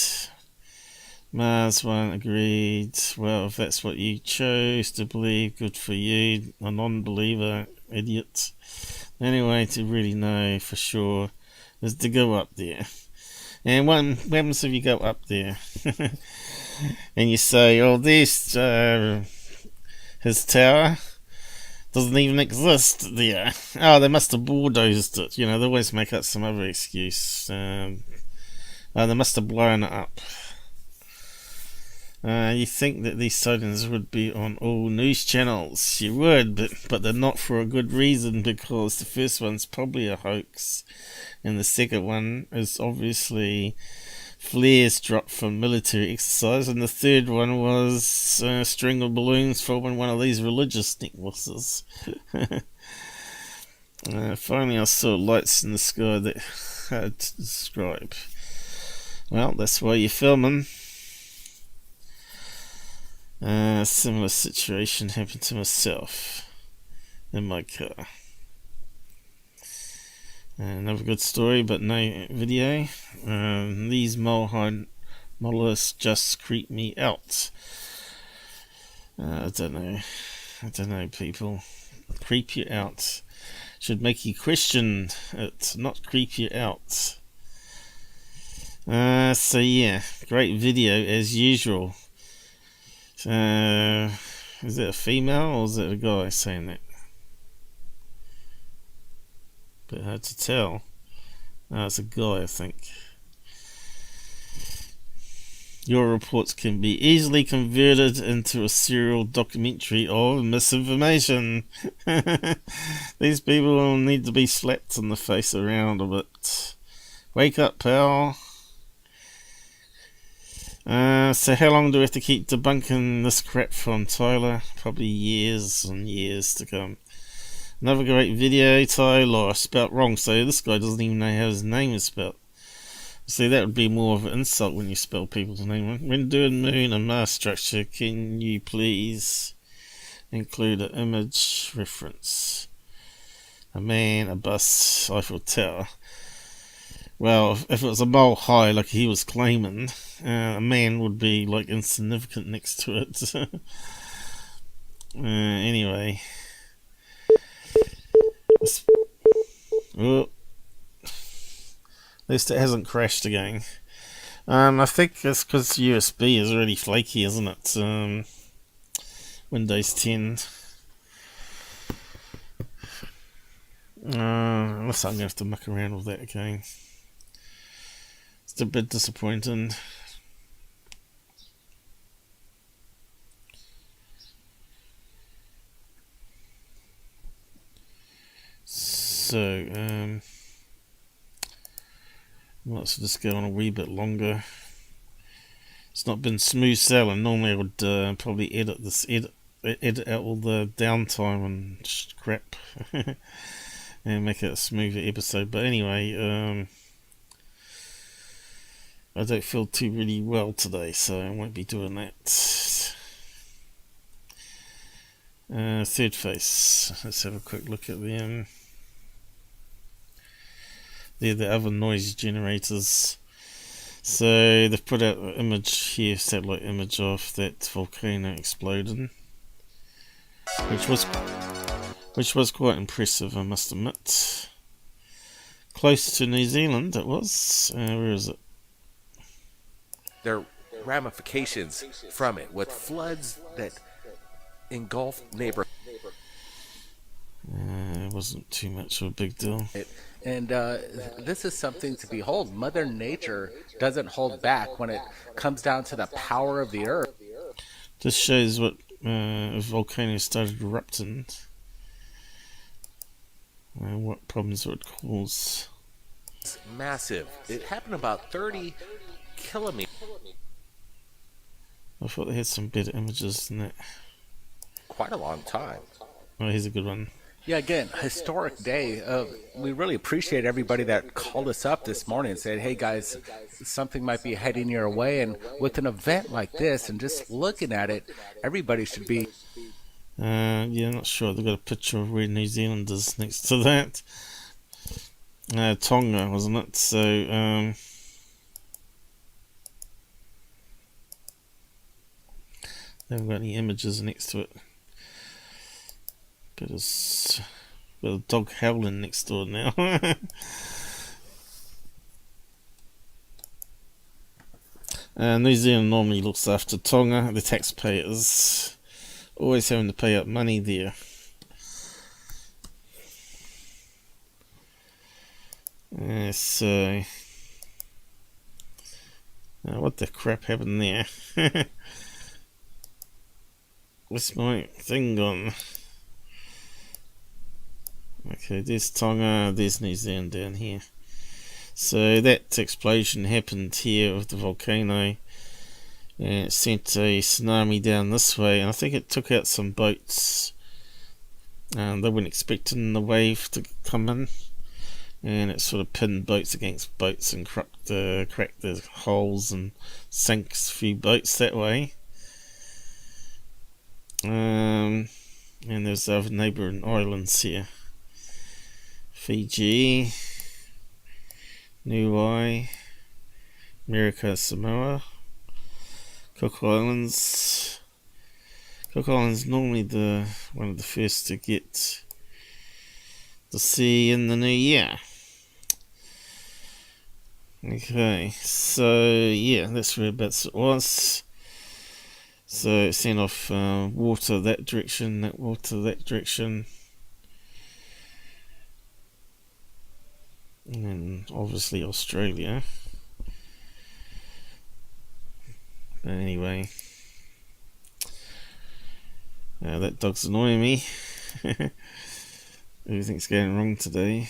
Mars 1 agreed. Well, if that's what you chose to believe, good for you. A non-believer, idiot. The only way to really know for sure is to go up there. And what happens if you go up there? And you say, oh, this, his tower doesn't even exist there. Oh, they must have bulldozed it. You know, they always make up some other excuse. They must have blown it up. You think that these sightings would be on all news channels. You would, but they're not for a good reason, because the first one's probably a hoax, and the second one is obviously flares dropped from military exercise, and the third one was a string of balloons forming one of these religious necklaces. Finally I saw lights in the sky that hard to describe. Well, that's why you're filming. Similar situation happened to myself in my car. Another good story, but no video. These mollusks just creep me out. I don't know, people. Creep you out. Should make you question it, not creep you out. So yeah, great video as usual. Is it a female or is it a guy saying that? Bit hard to tell. Oh, it's a guy, I think. Your reports can be easily converted into a serial documentary of misinformation. These people will need to be slapped in the face around a bit. Wake up, pal. So how long do we have to keep debunking this crap from Tyler? Probably years and years to come. Another great video, Tyler, spelt wrong, so this guy doesn't even know how his name is spelt. See, that would be more of an insult when you spell people's name. When doing Moon and Mars structure, can you please include an image reference? A man, a bus, Eiffel Tower. Well, if it was a mile high like he was claiming, a man would be like insignificant next to it. Anyway. Oh, at least it hasn't crashed again. I think it's because USB is really flaky, isn't it? Windows 10. Unless I'm going to have to muck around with that again. It's a bit disappointing. So, let's just go on a wee bit longer. It's not been smooth sailing. Normally I would probably edit out all the downtime and crap and make it a smoother episode. But anyway, I don't feel too really well today, so I won't be doing that. Third face. Let's have a quick look at them. They're the other noise generators. So they've put out an image here, satellite image of that volcano exploding, which was quite impressive, I must admit. Close to New Zealand, it was. Where is it? There are ramifications from it, with floods that engulf neighborhoods. It wasn't too much of a big deal. And this is something to behold. Mother Nature doesn't hold back when it comes down to the power of the earth. This shows what if volcanoes started erupting, what problems it would cause. It's massive. It happened about 30 kilometers. I thought they had some better images than that. Quite a long time. Oh, here's a good one. Yeah, again, historic day. We really appreciate everybody that called us up this morning and said, hey guys, something might be heading your way. And with an event like this and just looking at it, everybody should be... Yeah, not sure. They've got a picture of where New Zealand is next to that. Tonga, wasn't it? So, they haven't got any images next to it. But it's got a dog howling next door now. New Zealand normally looks after Tonga, the taxpayers. Always having to pay up money there. So, what the crap happened there? What's my thing gone? Okay, there's Tonga, there's New Zealand down here. So that explosion happened here with the volcano, and it sent a tsunami down this way, and I think it took out some boats. They weren't expecting the wave to come in, and it sort of pinned boats against boats and cracked the holes and sank a few boats that way. And there's other neighbouring islands here. Fiji, Niue, America, Samoa, Cook Islands. Cook Islands normally one of the first to get the sea in the new year. Okay, so yeah, that's whereabouts it was. So it sent off water that direction, that water that direction. And then obviously Australia. But anyway, that dog's annoying me. Everything's going wrong today.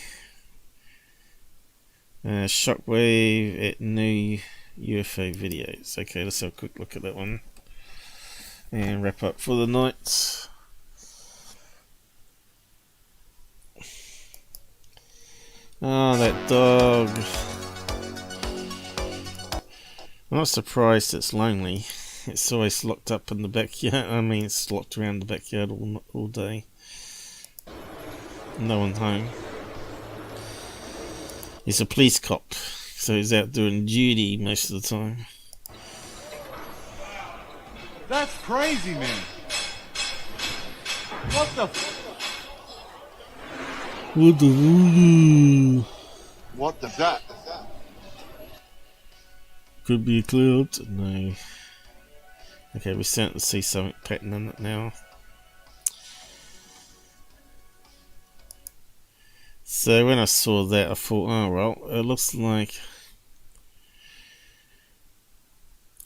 Shockwave at new UFO videos. Okay, let's have a quick look at that one and wrap up for the night. Oh, that dog. I'm not surprised it's lonely. It's always locked up in the backyard. I mean, it's locked around the backyard all day. No one home. He's a police cop, so he's out doing duty most of the time. That's crazy, man. What the? What the? What the that? Could be a cloud. No. Okay, we're starting to see something pattern in it now. So when I saw that, I thought, oh well, it looks like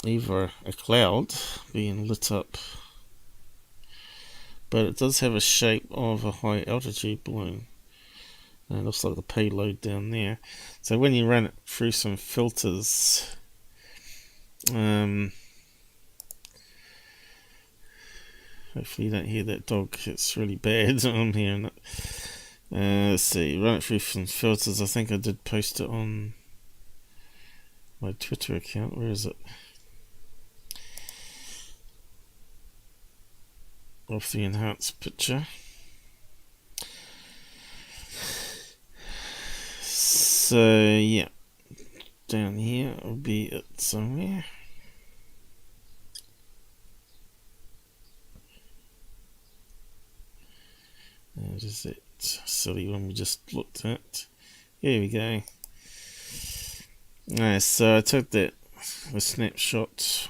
either a cloud being lit up, but it does have a shape of a high altitude balloon. And it looks like the payload down there. So when you run it through some filters, hopefully you don't hear that dog. It's really bad. I'm hearing it. Let's see, run it through some filters. I think I did post it on my Twitter account. Where is it? Off the enhanced picture. So yeah, down here will be it somewhere. That is it. Silly one we just looked at. Here we go. Alright, so I took that a snapshot,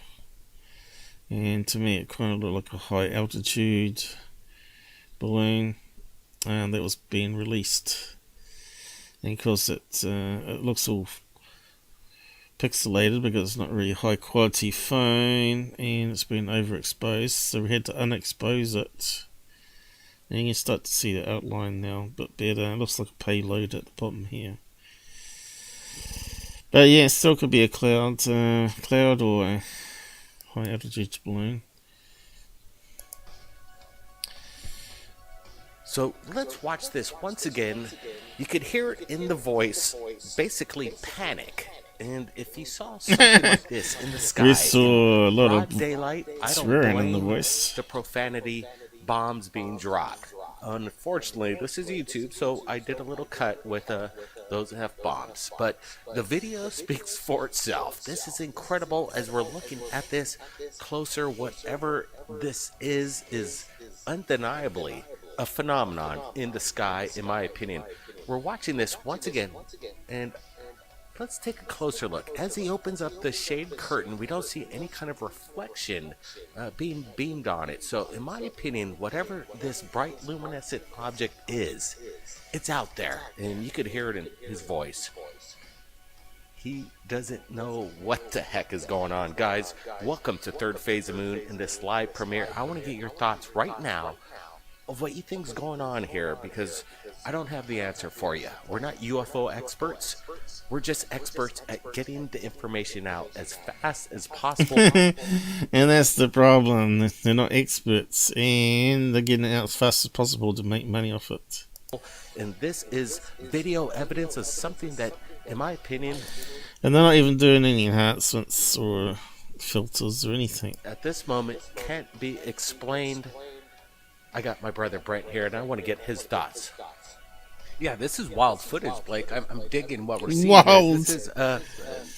and to me it kind of looked like a high altitude balloon that was being released. And of course it looks all pixelated because it's not really high quality phone and it's been overexposed, so we had to unexpose it. And you can start to see the outline now a bit better. It looks like a payload at the bottom here. But yeah, it still could be a cloud or a high altitude balloon. So let's watch this once again. You could hear it in the voice, basically panic. And if you saw something like this in the sky, We saw a lot broad of daylight, I don't swearing in the blame voice. the profanity, bombs being dropped. Unfortunately, this is YouTube, so I did a little cut with those F-bombs. But the video speaks for itself. This is incredible as we're looking at this closer. Whatever this is undeniably a phenomenon in the sky, in my opinion. We're watching this once again, and let's take a closer look. As he opens up the shade curtain, we don't see any kind of reflection being beamed on it. So in my opinion, whatever this bright luminescent object is, it's out there, and you could hear it in his voice. He doesn't know what the heck is going on. Guys, welcome to Third Phase of Moon in this live premiere. I want to get your thoughts right now of what you think's going on here, because I don't have the answer for you. We're not UFO experts. We're just experts at getting the information out as fast as possible. And that's the problem. They're not experts, and they're getting it out as fast as possible to make money off it. And this is video evidence of something that, in my opinion, And they're not even doing any enhancements or filters or anything. at this moment can't be explained. I got my brother Brent here, and I want to get his thoughts. Yeah, this is wild footage, Blake. I'm digging what we're seeing. Wild. This is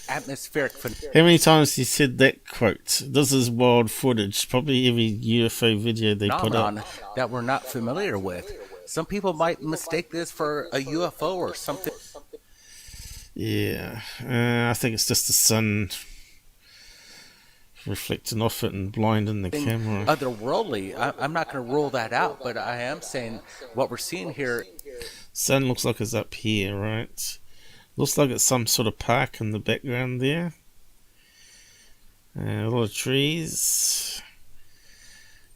atmospheric phenomenon. How many times he said that quote? This is wild footage. Probably every UFO video they put up. That we're not familiar with. Some people might mistake this for a UFO or something. Yeah, I think it's just the sun reflecting off it and blinding the camera. Otherworldly. I'm not going to rule that out, but I am saying what we're seeing here. Sun looks like it's up here, right? Looks like it's some sort of park in the background there. A lot of trees.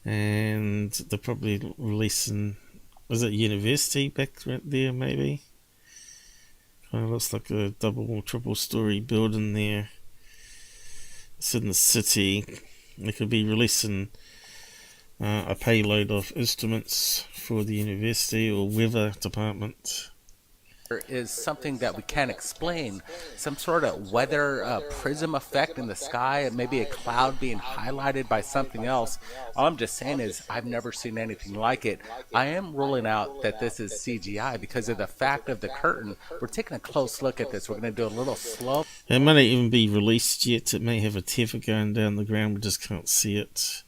And they're probably releasing... Was it university back right there, maybe? Kind of looks like a double or triple story building there. It's in the city. They could be releasing a payload of instruments for the university or weather department. is something that we can't explain, some sort of weather prism effect in the sky, maybe a cloud being highlighted by something else. All I'm just saying is I've never seen anything like it. I am ruling out that this is CGI because of the fact of the curtain. We're taking a close look at this. We're going to do a little slow. It may not even be released yet. It may have a tether going down the ground. We just can't see it.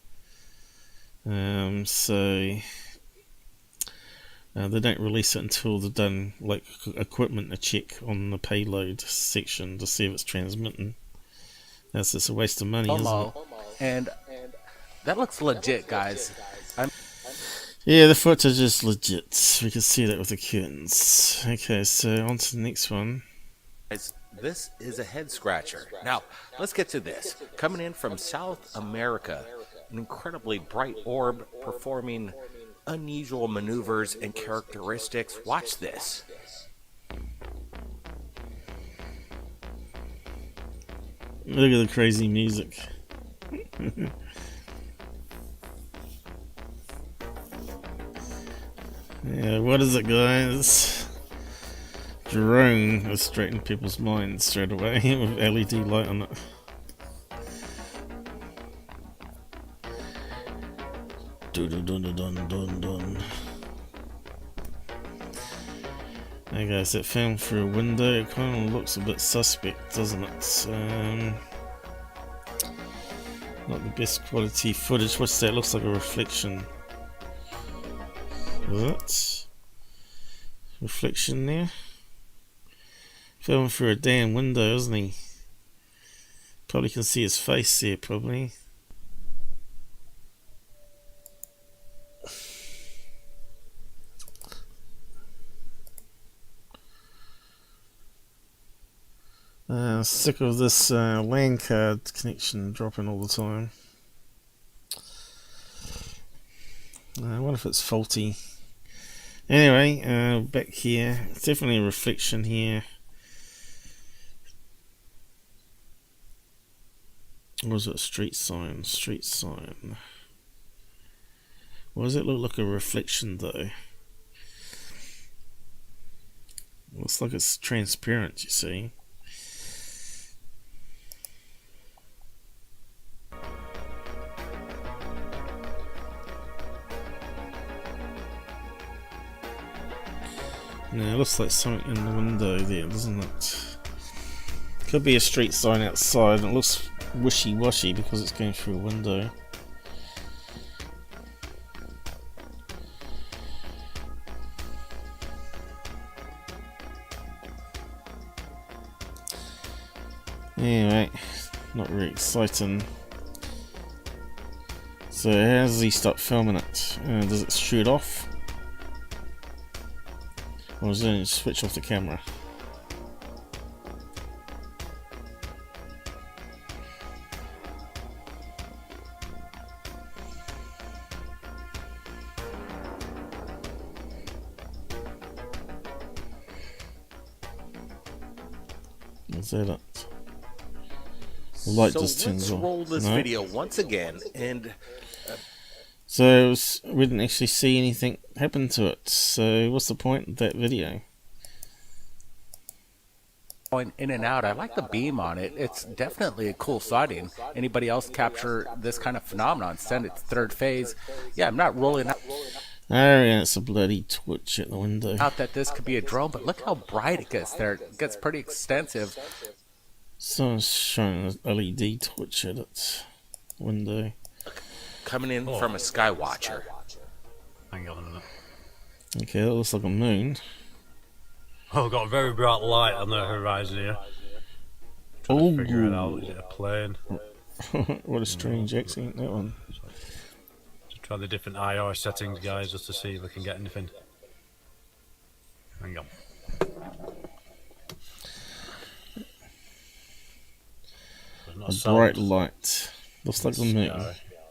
They don't release it until they've done like equipment a check on the payload section to see if it's transmitting. That's just a waste of money, isn't it? And that looks legit, guys. Yeah, the footage is legit. We can see that with the curtains. Okay, so on to the next one. This is a head scratcher. Now, let's get to this. Coming in from South America, an incredibly bright orb performing unusual maneuvers and characteristics. Watch this. Look at the crazy music. Yeah, what is it, guys? Drone has straightened people's minds straight away with LED light on it. Dun. Okay, so it filmed through a window. It kind of looks a bit suspect, doesn't it? Not the best quality footage. What's that? It looks like a reflection. Is it? Reflection there? Filming through a damn window, isn't he? Probably can see his face there, probably. Sick of this LAN card connection dropping all the time. I wonder if it's faulty. Anyway, back here, it's definitely a reflection here. Or was it a street sign? Street sign. Why does it look like a reflection though? Looks like it's transparent, you see. Yeah, it looks like something in the window there, doesn't it? Could be a street sign outside, and it looks wishy-washy because it's going through a window. Anyway, not really exciting. So how does he start filming it? Does it shoot off? Or does it switch off the camera? Is that it? The light just turns let's on. roll this video once again, and so we didn't actually see anything happen to it. So what's the point of that video? Going in and out. I like the beam on it. It's definitely a cool sighting. Anybody else capture this kind of phenomenon? Send it to third phase. Yeah, I'm not ruling out It's a bloody twitch at the window. that this could be a drone, but look how bright it gets there. It gets pretty extensive. Someone's showing an LED twitch at its window. coming in from a sky watcher. Hang on a minute. Okay, that looks like a moon. Oh, we've got a very bright light on the horizon here. Oh, Figure it out. Is it a plane? what a strange accent, that one. Just try the different IR settings, guys, just to see if we can get anything. Hang on. There's not A sound. bright light. Looks like the moon.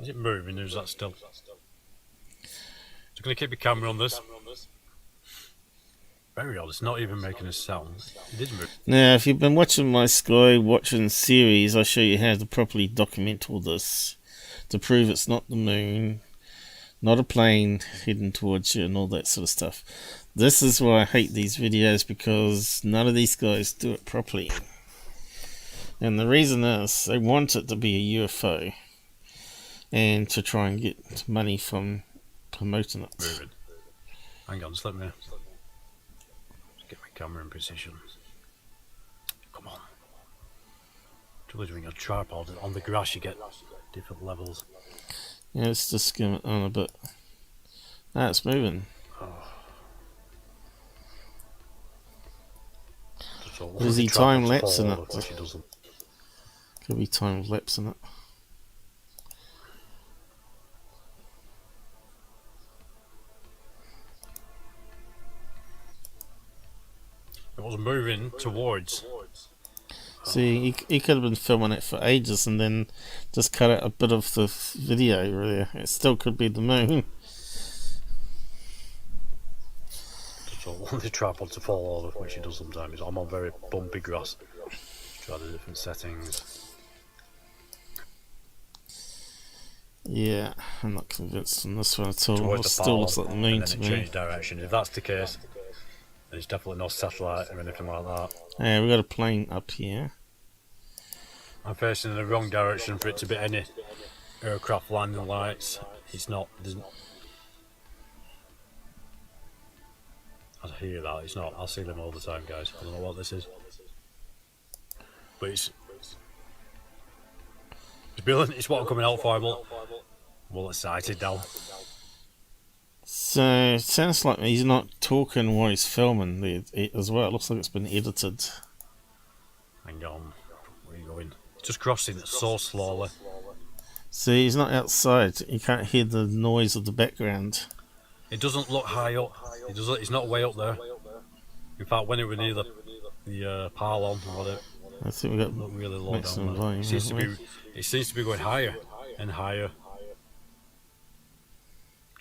Is it moving or is that still? Just going to keep the camera on this. Very odd, it's not even making a sound. It is moving. Now, if you've been watching my Sky Watching series, I show you how to properly document all this to prove it's not the moon, not a plane heading towards you and all that sort of stuff. This is why I hate these videos, because none of these guys do it properly. And the reason is they want it to be a UFO and to try and get money from promoting it. Moving. Hang on, just let me just get my camera in position. Come on. Trouble is when you're tripod on the grass, you get different levels. Yeah, let's just skim it on a bit. Ah, it's moving. Is he time lapsing it? Could be time lapsing it. It was moving towards. See, he could have been filming it for ages and then just cut out a bit of the video there. It still could be the moon. So I want the tripod to fall over, which it does sometimes. I'm on very bumpy grass. Try the different settings. Yeah, I'm not convinced on this one at all. Towards It the still looks like the moon and to then it me. changes direction. If that's the case, there's definitely no satellite or anything like that. Yeah, we got a plane up here. I'm facing in the wrong direction for it to be any aircraft landing lights. It's not. I hear that. It's not. I see them all the time, guys. I don't know what this is, but it's brilliant. It's what I'm coming out for. I'm well excited now. So it sounds like he's not talking while he's filming as well. It looks like it's been edited. Hang on. Where are you going? Just crossing it so slowly. See, he's not outside. You can't hear the noise of the background. It doesn't look high up. It's not way up there. In fact, when it was near the pylon or whatever, I think we got it looked really low maximum down there. volume. It seems to be going higher and higher.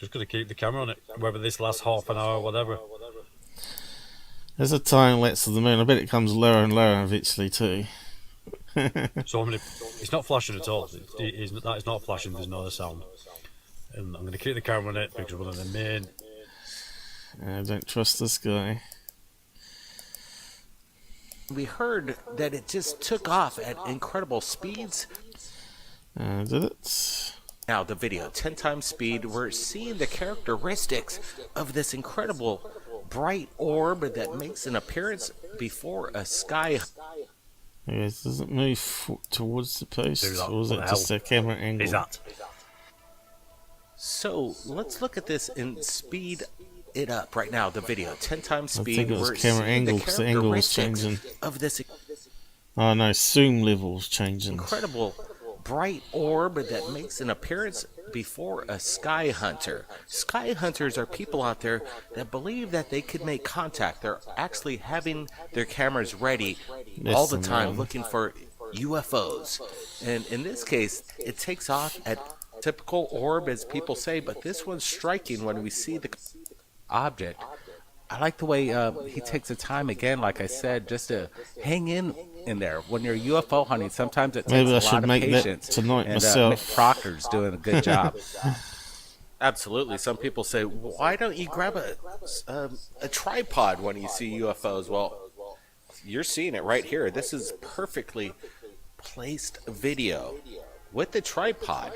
Just got to keep the camera on it, whether this lasts half an hour or whatever. There's a time lapse of the moon. I bet it comes lower and lower eventually too. So it's not flashing at all. That is not flashing. There's no other sound. And I'm going to keep the camera on it because one of the main. I don't trust this guy. We heard that it just took off at incredible speeds. Did it? Now the video, 10 times speed, we're seeing the characteristics of this incredible bright orb that makes an appearance before a sky. Yeah, does it move towards the post, or is it What the just hell a camera angle? Is that? So let's look at this and speed it up right now. The video, 10 times I speed. think it was we're camera seeing angle because the angle was changing. Of this Oh no, zoom level's changing. incredible bright orb that makes an appearance before a sky hunter. Sky hunters are people out there that believe that they could make contact. They're actually having their cameras ready all the time, looking for UFOs. And in this case, it takes off at typical orb, as people say, but this one's striking when we see the Object. I like the way he takes the time again, like I said, just to hang in there. When you're UFO hunting, sometimes it takes Maybe I a should lot of make that patience. tonight and, myself. Mick Proctor's doing a good job. Absolutely. Some people say, why don't you grab a tripod when you see UFOs? Well, you're seeing it right here. This is perfectly placed video with the tripod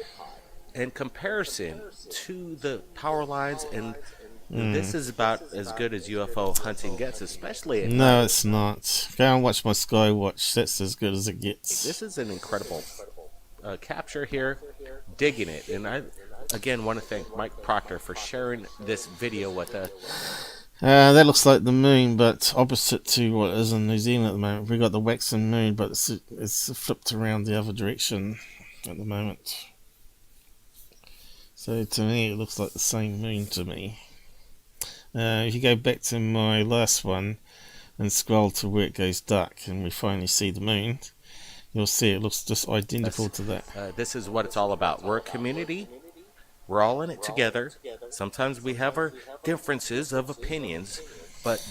in comparison to the power lines, and this is about as good as UFO hunting gets, especially at No, night. it's not. Go and watch my Skywatch. That's as good as it gets. This is an incredible capture here, digging it. And I, again, want to thank Mike Proctor for sharing this video with us. That looks like the moon, but opposite to what is in New Zealand at the moment. We've got the waxing moon, but it's flipped around the other direction at the moment. So to me, it looks like the same moon to me. If you go back to my last one and scroll to where it goes dark and we finally see the moon, you'll see it looks just identical to that. This is what it's all about. We're a community. We're all in it together. Sometimes we have our differences of opinions, but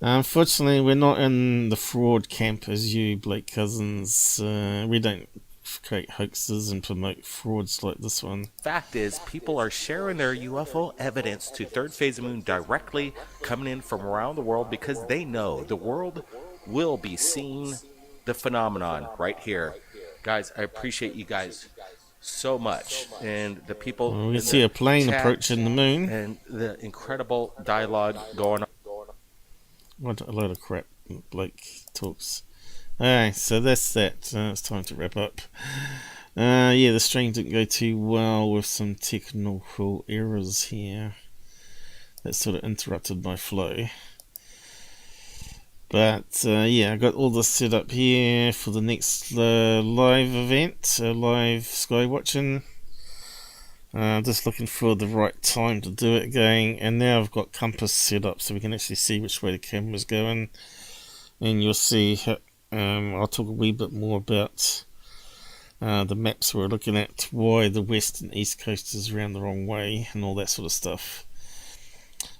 Unfortunately, we're not in the fraud camp as you, Blake Cousins. We don't create hoaxes and promote frauds like this one. Fact is, people are sharing their UFO evidence to third phase of the moon directly coming in from around the world because they know the world will be seeing the phenomenon right here. Guys, I appreciate you guys so much, and the people Well, we in can see the a plane chat approaching the moon. and the incredible dialogue going on. What a load of crap Blake talks. Alright, so that's that. It's time to wrap up. Yeah, the stream didn't go too well with some technical errors here. That sort of interrupted my flow. But yeah, I got all this set up here for the next live event, live sky watching. Just looking for the right time to do it again, and now I've got compass set up so we can actually see which way the camera's going, and you'll see how, I'll talk a wee bit more about the maps we're looking at, why the west and east coast is around the wrong way and all that sort of stuff.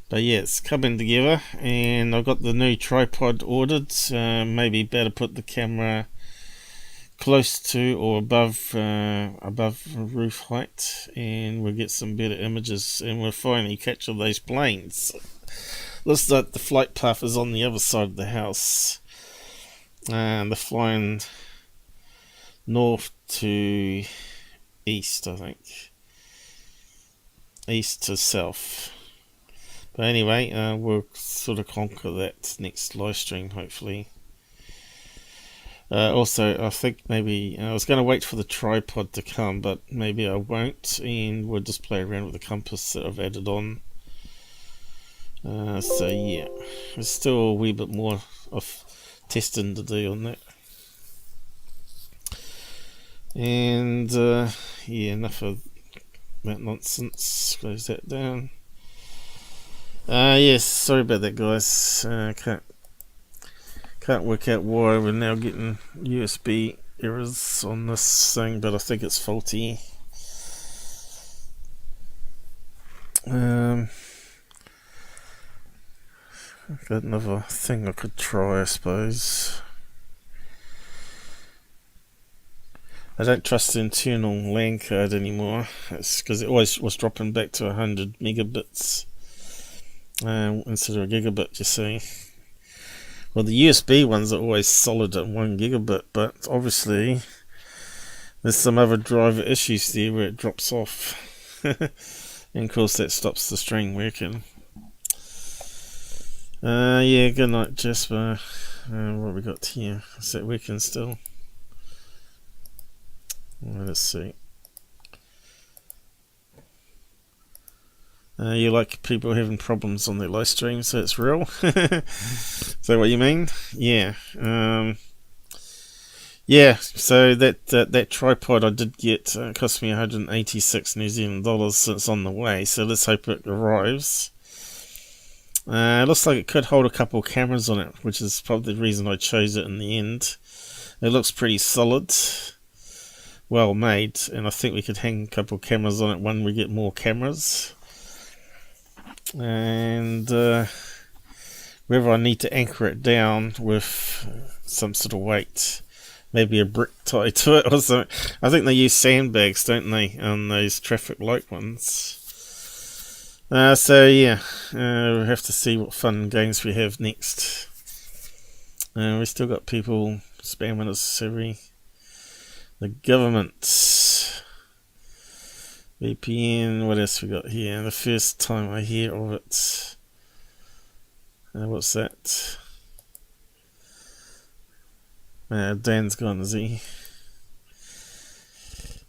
But yeah, it's coming together, and I've got the new tripod ordered. Maybe better put the camera close to or above roof height, and we'll get some better images, and we'll finally capture those planes. Looks like the flight path is on the other side of the house, and they're flying north to east, I think, east to south. But anyway, we'll sort of conquer that next live stream, hopefully. Also, I think maybe I was going to wait for the tripod to come, but maybe I won't, and we'll just play around with the compass that I've added on. So yeah, there's still a wee bit more of testing to do on that. And yeah, enough of that nonsense. Close that down. Yes, sorry about that, guys. Can't work out why we're now getting USB errors on this thing, but I think it's faulty. Got another thing I could try, I suppose. I don't trust the internal LAN card anymore. It's because it always was dropping back to 100 megabits instead of a gigabit, you see. Well, the USB ones are always solid at 1 gigabit, but obviously there's some other driver issues there where it drops off. And of course that stops the string working. Yeah, good night, Jasper. What have we got here? Is that working still? Well, let's see. You like people having problems on their live stream, so it's real? Is that what you mean? Yeah. Yeah, so that tripod I did get cost me 186 New Zealand dollars, so it's on the way, so let's hope it arrives. It looks like it could hold a couple of cameras on it, which is probably the reason I chose it in the end. It looks pretty solid, well made, and I think we could hang a couple of cameras on it when we get more cameras. And whether I need to anchor it down with some sort of weight, maybe a brick tied to it or something. I think they use sandbags, don't they, on those traffic light ones. So yeah, we'll have to see what fun games we have next. We still got people spamming us the government. VPN, what else we got here? The first time I hear of it. What's that? Dan's gone, is he?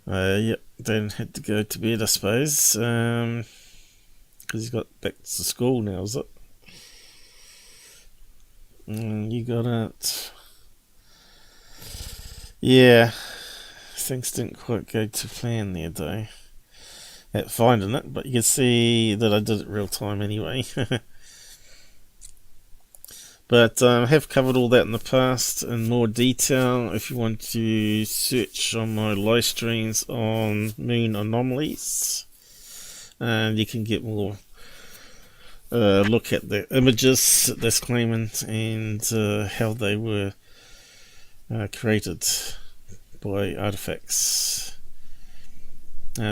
Yep, Dan had to go to bed, I suppose. Because he's got back to school now, is it? You got it. Yeah, things didn't quite go to plan there, though. At finding it, but you can see that I did it real time anyway. But I have covered all that in the past in more detail. If you want to search on my live streams on moon anomalies, and you can get more look at the images that they're claiming and how they were created by artifacts.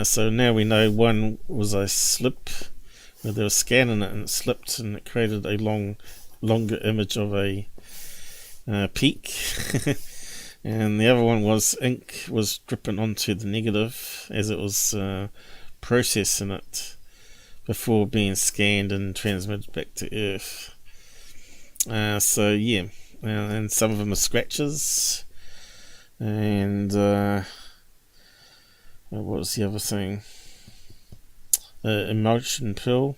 So now we know one was a slip where they were scanning it and it slipped and it created a longer image of a peak. And the other one was ink was dripping onto the negative as it was processing it before being scanned and transmitted back to Earth. So yeah, and some of them are scratches. And what was the other thing? Emotion pill,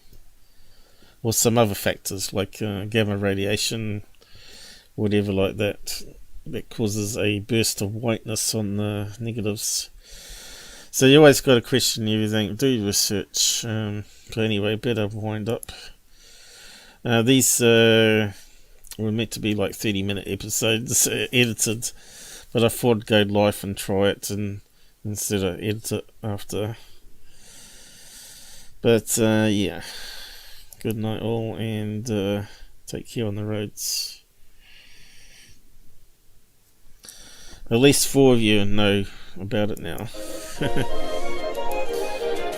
or some other factors like gamma radiation, whatever like that causes a burst of whiteness on the negatives. So you always got to question everything, do research. But anyway, better wind up. These were meant to be like 30-minute episodes, edited, but I thought I'd go live and try it and instead of edit it after. But yeah, good night all, and take care on the roads. At least 4 of you know about it now.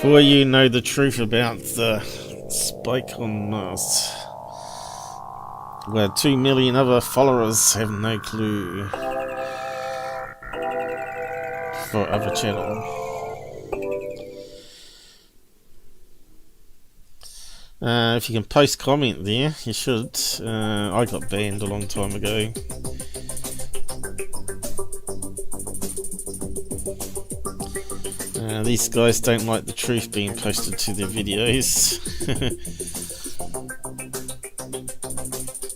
4 of you know the truth about the spike on Mars, where 2 million other followers have no clue for other channel. If you can post comment there, you should. I got banned a long time ago. These guys don't like the truth being posted to their videos.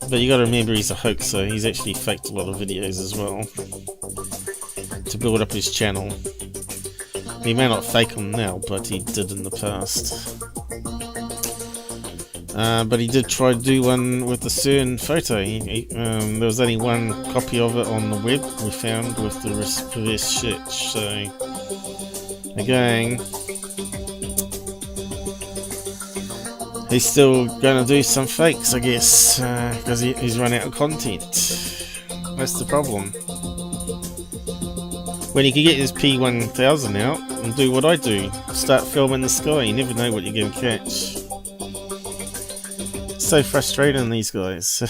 But you gotta remember he's a hoaxer. He's actually faked a lot of videos as well to build up his channel. He may not fake them now, but he did in the past. But he did try to do one with the CERN photo. There was only one copy of it on the web we found with the reverse search. So again, he's still going to do some fakes, I guess, because he's run out of content. That's the problem. When he can get his P1000 out and do what I do, start filming the sky, you never know what you're going to catch. So frustrating, these guys.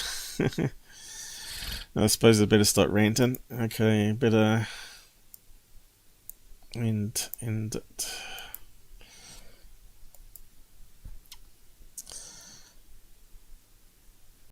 I suppose I better start ranting. Okay, better end it.